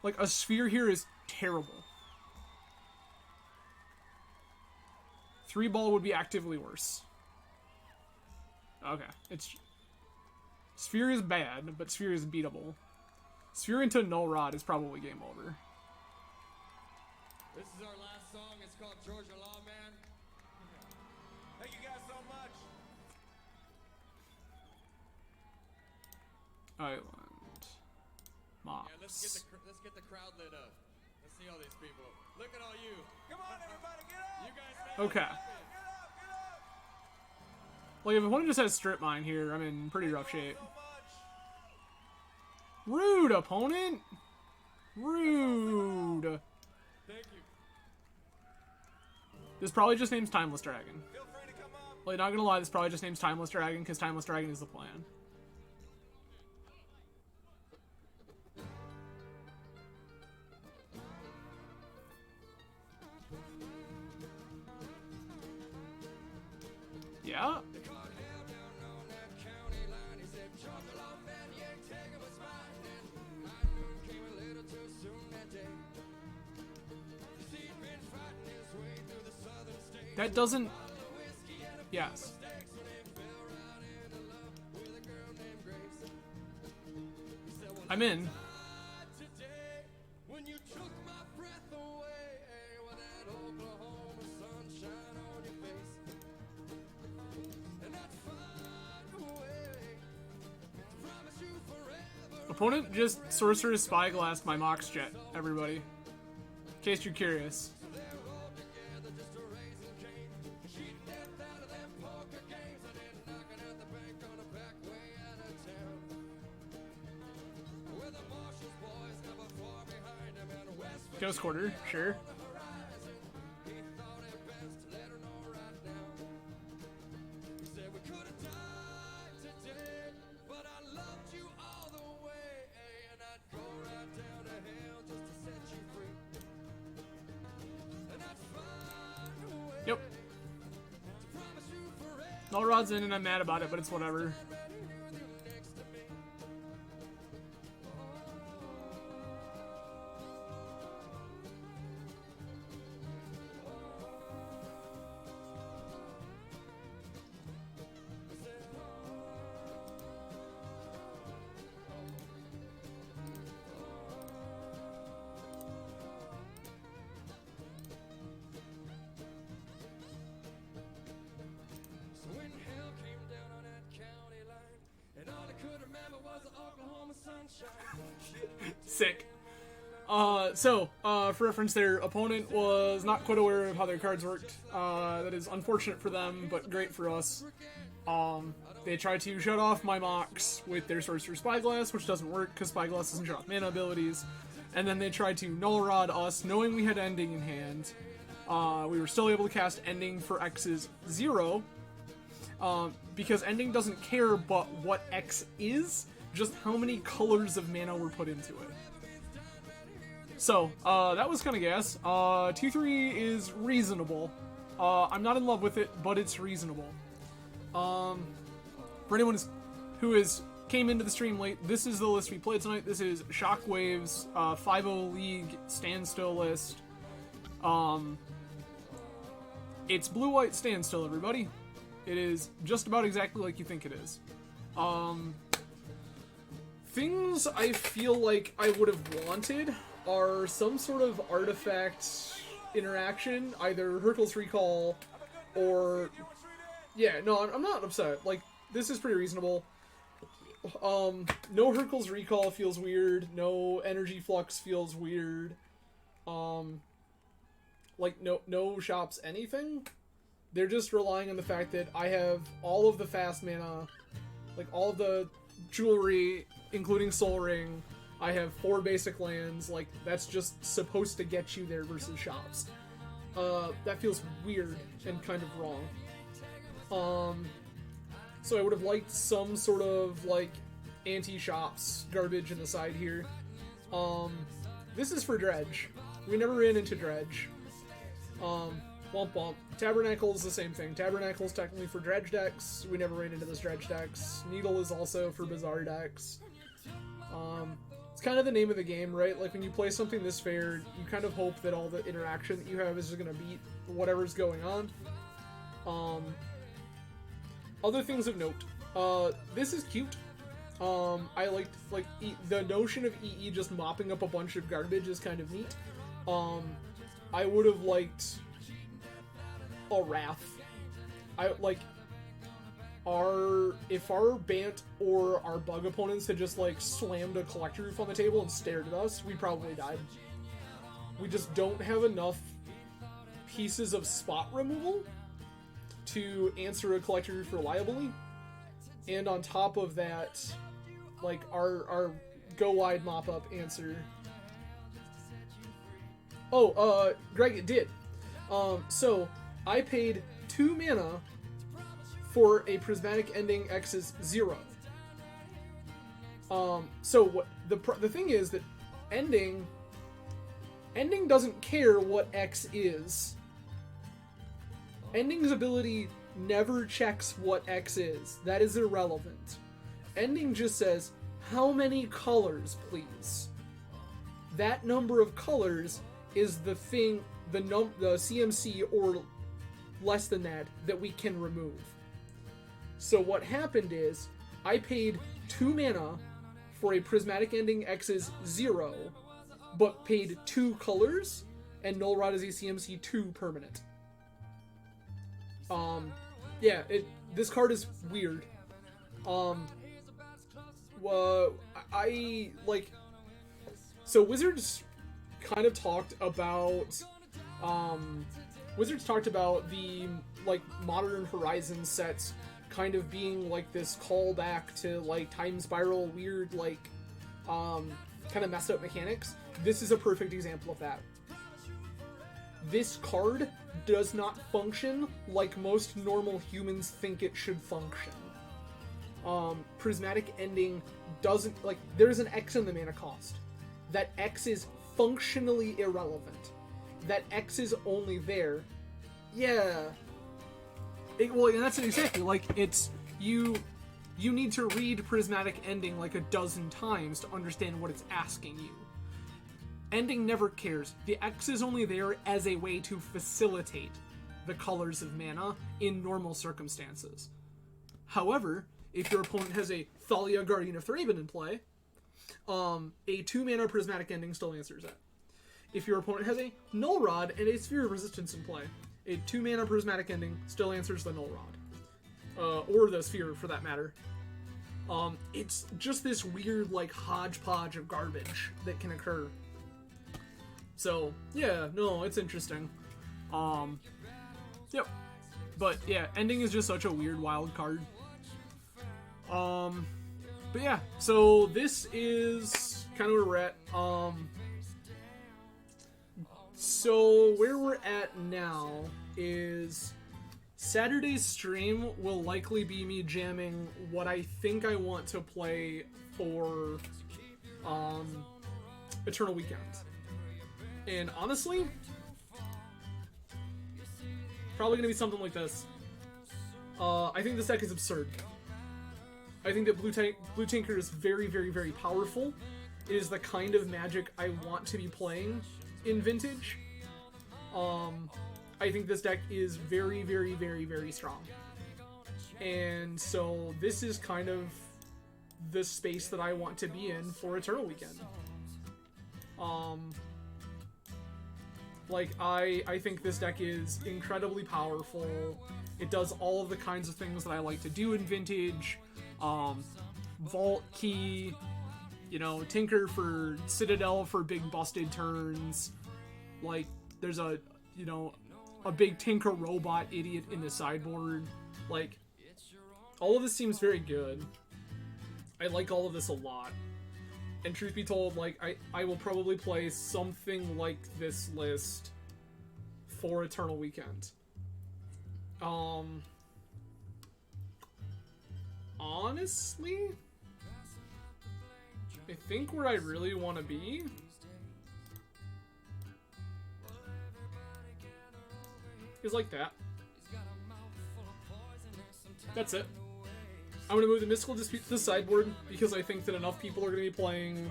Like, a Sphere here is terrible. 3-ball would be actively worse. Okay, it's... Sphere is bad, but Sphere is beatable. Sphere into Null Rod is probably game over. This is our last song. It's called Georgia Lawman. Thank you guys so much. Island. Mops. Yeah, let's get the crowd lit up. Let's see all these people. Look at all you. Come on, everybody, get up. You guys make Okay. it happen. Get up. Like, if opponent just has Strip Mine here, I'm in pretty rough shape. So much. Rude, opponent! Rude! Thank you. This probably just names Timeless Dragon. Feel free to come up. Like, not gonna lie, this probably just names Timeless Dragon, because Timeless Dragon is the plan. Yeah? The card held down on that county line. He said, Georgia Lawman, you ain't taking what's mine. And high noon came a little too soon that day. You see, he'd been fighting his way through the southern states. That doesn't... Yes. I'm in. Today, when you took my breath away with that Oklahoma sunshine on your face, and I'd find a way to promise you forever. Opponent just Sorcerer's Spyglass my Mox Jet, everybody. In case you're curious. They rolled together just a raising cane, cheating death out of them poker games, and then knocking at the bank on the back way out of town. Where the marshal's boys never far behind him, and West Ghost Quarter, sure. horizon. He thought it best to let her know right now. He said we could have died today, but I loved you all the way, and I'd go right down to hell just to set you free. And I'd find a way Yep. to promise you forever. Null Rod's in and I'm mad about it, but it's whatever. Running with you next to me. So when hell came down on that county line, and all I could remember was the Oklahoma sunshine. Sick. For reference, their opponent was not quite aware of how their cards worked. That is unfortunate for them, but great for us. They tried to shut off my Mox with their Sorcerer Spyglass, which doesn't work because Spyglass doesn't shut off mana abilities. And then they tried to Null Rod us, knowing we had Ending in hand. We were still able to cast Ending for X's 0, because Ending doesn't care but what X is, just how many colors of mana were put into it. So, that was kind of gas. 2-3 is reasonable. I'm not in love with it, but it's reasonable. For anyone who came into the stream late, this is the list we played tonight. This is Shockwave's 5-0 League Standstill list. It's blue-white Standstill, everybody. It is just about exactly like you think it is. Things I feel like I would have wanted are some sort of artifact interaction, either Hurkyl's Recall or... Yeah, no, I'm not upset. Like, this is pretty reasonable. no Hercule's Recall feels weird. No Energy Flux feels weird. Like, no shops anything. They're just relying on the fact that I have all of the fast mana, like all of the jewelry, including Soul Ring. I have 4 basic lands. Like, that's just supposed to get you there versus shops. That feels weird and kind of wrong. So I would have liked some sort of, like, anti-shops garbage in the side here. This is for Dredge. We never ran into Dredge. Womp womp. Tabernacle is the same thing. Tabernacle is technically for Dredge decks. We never ran into this Dredge decks. Needle is also for Bizarre decks. It's kind of the name of the game, right? Like, when you play something this fair, you kind of hope that all the interaction that you have is just going to beat whatever's going on. Other things of note. This is cute. I liked, like, the notion of EE just mopping up a bunch of garbage is kind of neat. I would have liked a Wrath. If our Bant or our Bug opponents had just, like, slammed a Collector Roof on the table and stared at us, we probably died. We just don't have enough pieces of spot removal to answer a Collector Roof reliably. And on top of that, like, our go wide mop-up answer. Oh, Greg, it did. So, I paid 2 mana for a Prismatic Ending X's 0. So what the thing is that Ending doesn't care what X is. Ending's ability never checks what X is. That is irrelevant. Ending just says, how many colors, please? That number of colors is the thing, the CMC or less than that we can remove. So what happened is, I paid 2 mana for a Prismatic Ending X's 0, but paid 2 colors, and Null Rod is a CMC 2 permanent. Yeah, this card is weird. So Wizards kind of talked about, the, like, Modern Horizons sets kind of being, like, this callback to, like, Time Spiral, weird, like, kind of messed up mechanics. This is a perfect example of that. This card does not function like most normal humans think it should function. Prismatic Ending doesn't, like, there's an X in the mana cost. That X is functionally irrelevant. That X is only there. Yeah. And that's it exactly. Like, it's, you need to read Prismatic Ending like a dozen times to understand what it's asking you. Ending never cares. The X is only there as a way to facilitate the colors of mana in normal circumstances. However, if your opponent has a Thalia, Guardian of Thraben in play, a 2 mana Prismatic Ending still answers that. If your opponent has a Null Rod and a Sphere of Resistance in play, a 2 mana Prismatic Ending still answers the Null Rod. Or the Sphere, for that matter. It's just this weird, like, hodgepodge of garbage that can occur. So, yeah, no, it's interesting. Yep. But, yeah, Ending is just such a weird, wild card. But yeah, so this is kind of where we're at. So where we're at now is Saturday's stream will likely be me jamming what I think I want to play for Eternal Weekend. And honestly, probably gonna be something like this. I think this deck is absurd. I think that Blue Tinker is very, very, very powerful. It is the kind of Magic I want to be playing in Vintage. I think this deck is very, very, very, very strong. And so this is kind of the space that I want to be in for Eternal Weekend. Like, I think this deck is incredibly powerful. It does all of the kinds of things that I like to do in Vintage. Vault Key, you know, Tinker for Citadel for big busted turns. Like, there's a, you know, a big Tinker robot idiot in the sideboard. Like, all of this seems very good. I like all of this a lot. And truth be told, like, I will probably play something like this list for Eternal Weekend. Honestly, I think where I really want to be is like that. That's it. I'm going to move the Mystical Dispute to the sideboard because I think that enough people are going to be playing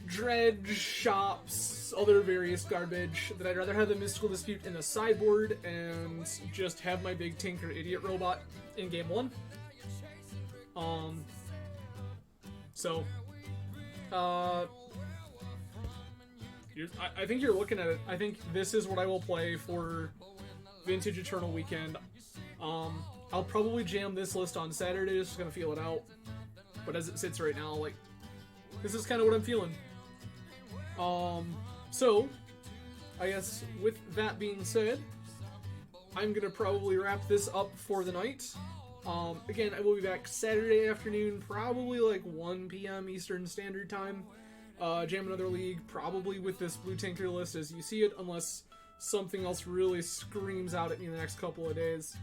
Dredge, Shops, other various garbage that I'd rather have the Mystical Dispute in the sideboard and just have my big Tinker Idiot Robot in game 1. I think you're looking at it. I think this is what I will play for Vintage Eternal Weekend. I'll probably jam this list on Saturday, just gonna feel it out. But as it sits right now, like, this is kind of what I'm feeling. So, I guess with that being said, I'm gonna probably wrap this up for the night. Again, I will be back Saturday afternoon, probably like 1 p.m. Eastern Standard Time. Jam another league, probably with this Blue Tinker list as you see it, unless something else really screams out at me in the next couple of days.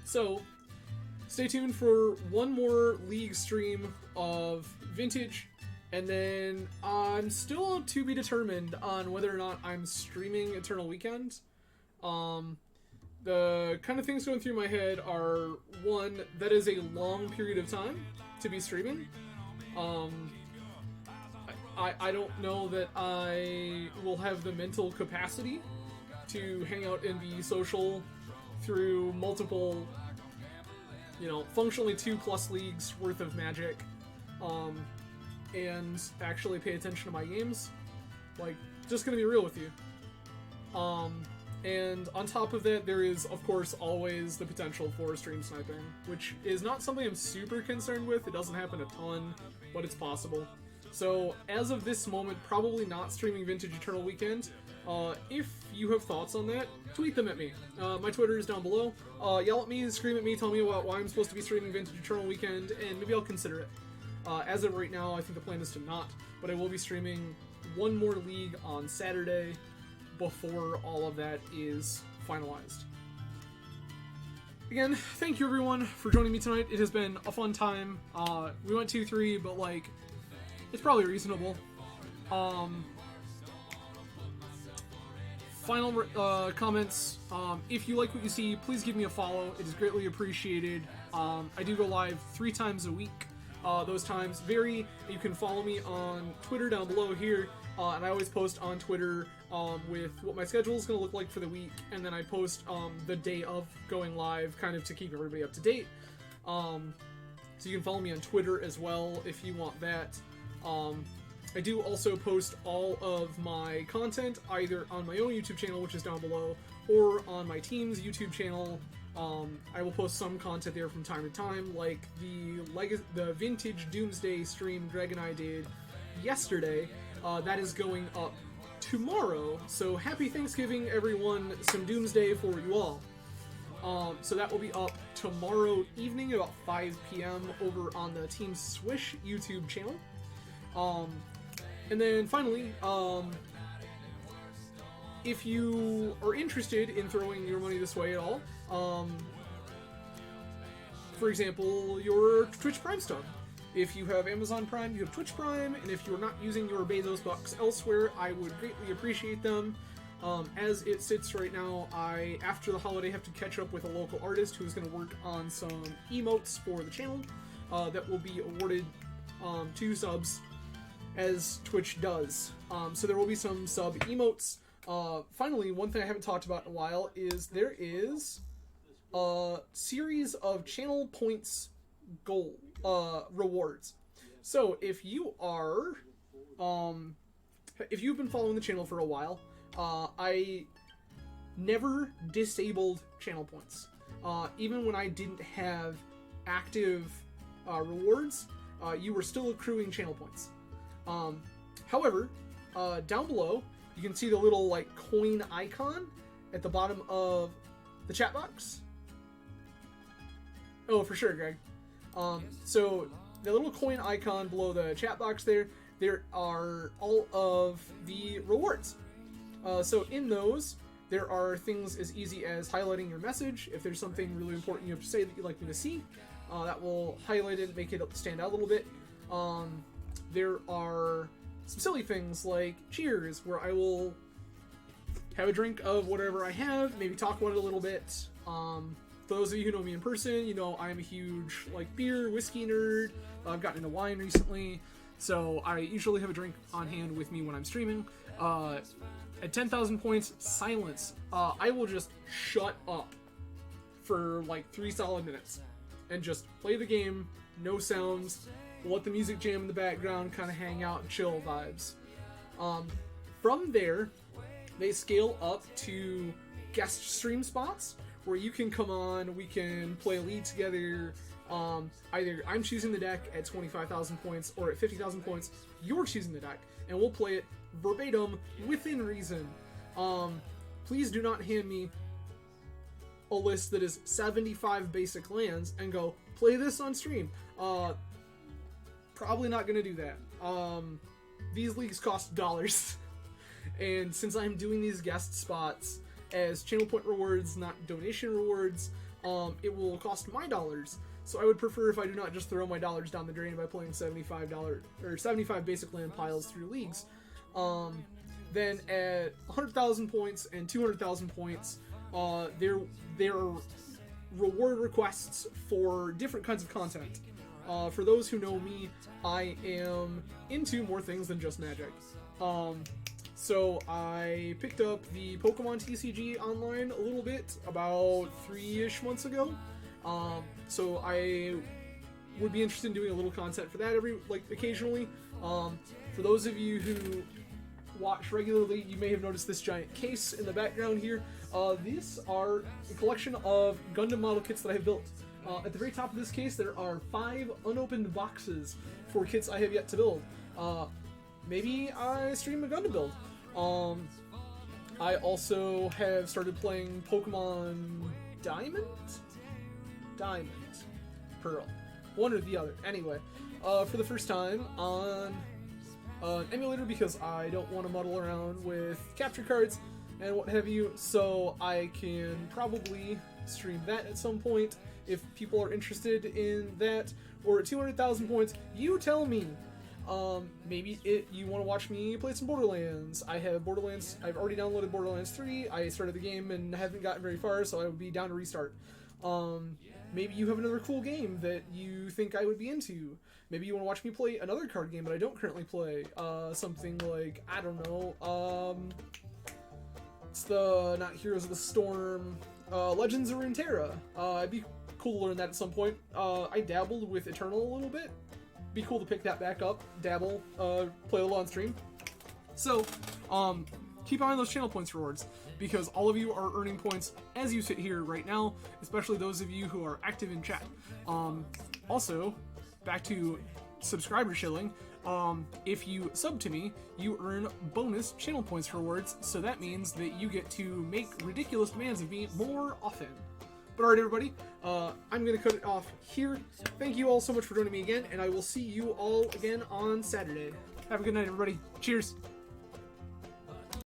So, stay tuned for one more league stream of Vintage, and then I'm still to be determined on whether or not I'm streaming Eternal Weekend. The kind of things going through my head are, one, that is a long period of time to be streaming. I don't know that I will have the mental capacity to hang out and be social through multiple, you know, functionally 2+ leagues worth of Magic, and actually pay attention to my games. Like, just gonna be real with you. And on top of that, there is, of course, always the potential for stream sniping, which is not something I'm super concerned with. It doesn't happen a ton, but it's possible. So, as of this moment, probably not streaming Vintage Eternal Weekend. If you have thoughts on that, tweet them at me. My Twitter is down below. Yell at me, scream at me, tell me about why I'm supposed to be streaming Vintage Eternal Weekend, and maybe I'll consider it. As of right now, I think the plan is to not, but I will be streaming one more league on Saturday before all of that is finalized. Again, thank you everyone for joining me tonight. It has been a fun time. We went 2-3, but like, it's probably reasonable. Final comments. If you like what you see, please give me a follow. It is greatly appreciated. I do go live 3 times a week. Those times vary. You can follow me on Twitter down below here. And I always post on Twitter with what my schedule is going to look like for the week. And then I post the day of going live, kind of to keep everybody up to date. So you can follow me on Twitter as well if you want that. I do also post all of my content either on my own YouTube channel, which is down below, or on my team's YouTube channel. I will post some content there from time to time, like the Vintage Doomsday stream Greg and I did yesterday. That is going up tomorrow, so happy Thanksgiving, everyone. Some Doomsday for you all. So that will be up tomorrow evening about 5 p.m. over on the Team Swish YouTube channel. And then finally, if you are interested in throwing your money this way at all, for example, your Twitch Prime stub. If you have Amazon Prime, you have Twitch Prime, and if you're not using your Bezos bucks elsewhere, I would greatly appreciate them. As it sits right now, I, after the holiday, have to catch up with a local artist who's going to work on some emotes for the channel that will be awarded 2 subs, as Twitch does. So there will be some sub emotes. Finally, one thing I haven't talked about in a while is there is a series of channel points goal rewards. So if you are if you've been following the channel for a while, I never disabled channel points. Even when I didn't have active rewards, you were still accruing channel points. However, down below, you can see the little like coin icon at the bottom of the chat box. Oh, for sure, Greg. So the little coin icon below the chat box there are all of the rewards. So in those, there are things as easy as highlighting your message. If there's something really important you have to say that you'd like me to see, that will highlight it, make it stand out a little bit. There are some silly things like cheers, where I will have a drink of whatever I have, maybe talk about it a little bit. For those of you who know me in person, you know I'm a huge like beer, whiskey nerd. I've gotten into wine recently, so I usually have a drink on hand with me when I'm streaming. At 10,000 points, silence. I will just shut up for like 3 solid minutes and just play the game, no sounds, let the music jam in the background, kind of hang out and chill vibes. From there, they scale up to guest stream spots where you can come on, we can play a league together. Either I'm choosing the deck at 25,000 points or at 50,000 points, you're choosing the deck, and we'll play it verbatim within reason. Please do not hand me a list that is 75 basic lands and go, play this on stream. Probably not gonna do that. These leagues cost dollars. And since I'm doing these guest spots as channel point rewards, not donation rewards, it will cost my dollars. So I would prefer if I do not just throw my dollars down the drain by playing $75 or 75 basic land piles through leagues. Then at 100,000 points and 200,000 points, there are reward requests for different kinds of content. For those who know me, I am into more things than just Magic. So I picked up the Pokemon TCG online a little bit about 3-ish months ago. So I would be interested in doing a little content for that occasionally. For those of you who watch regularly, you may have noticed this giant case in the background here. These are a collection of Gundam model kits that I have built. At the very top of this case, there are 5 unopened boxes for kits I have yet to build. Maybe I stream a Gundam build. I also have started playing Pokemon Diamond? Diamond. Pearl. One or the other. Anyway, for the first time on an emulator because I don't want to muddle around with capture cards and what have you, so I can probably stream that at some point if people are interested in that. Or at 200,000 points, you tell me. Maybe you want to watch me play some Borderlands. I've already downloaded Borderlands 3. I started the game and haven't gotten very far, so I would be down to restart. Maybe you have another cool game that you think I would be into. Maybe you want to watch me play another card game that I don't currently play. Something like, I don't know, it's not Heroes of the Storm, Legends of Runeterra. It'd be cool to learn that at some point. I dabbled with Eternal a little bit. Be cool to pick that back up, dabble, play a little on stream. So, keep an eye on those channel points rewards, because all of you are earning points as you sit here right now, especially those of you who are active in chat. Also, back to subscriber shilling, if you sub to me, you earn bonus channel points rewards, so that means that you get to make ridiculous demands of me more often. But alright everybody, I'm going to cut it off here. Thank you all so much for joining me again, and I will see you all again on Saturday. Have a good night everybody. Cheers!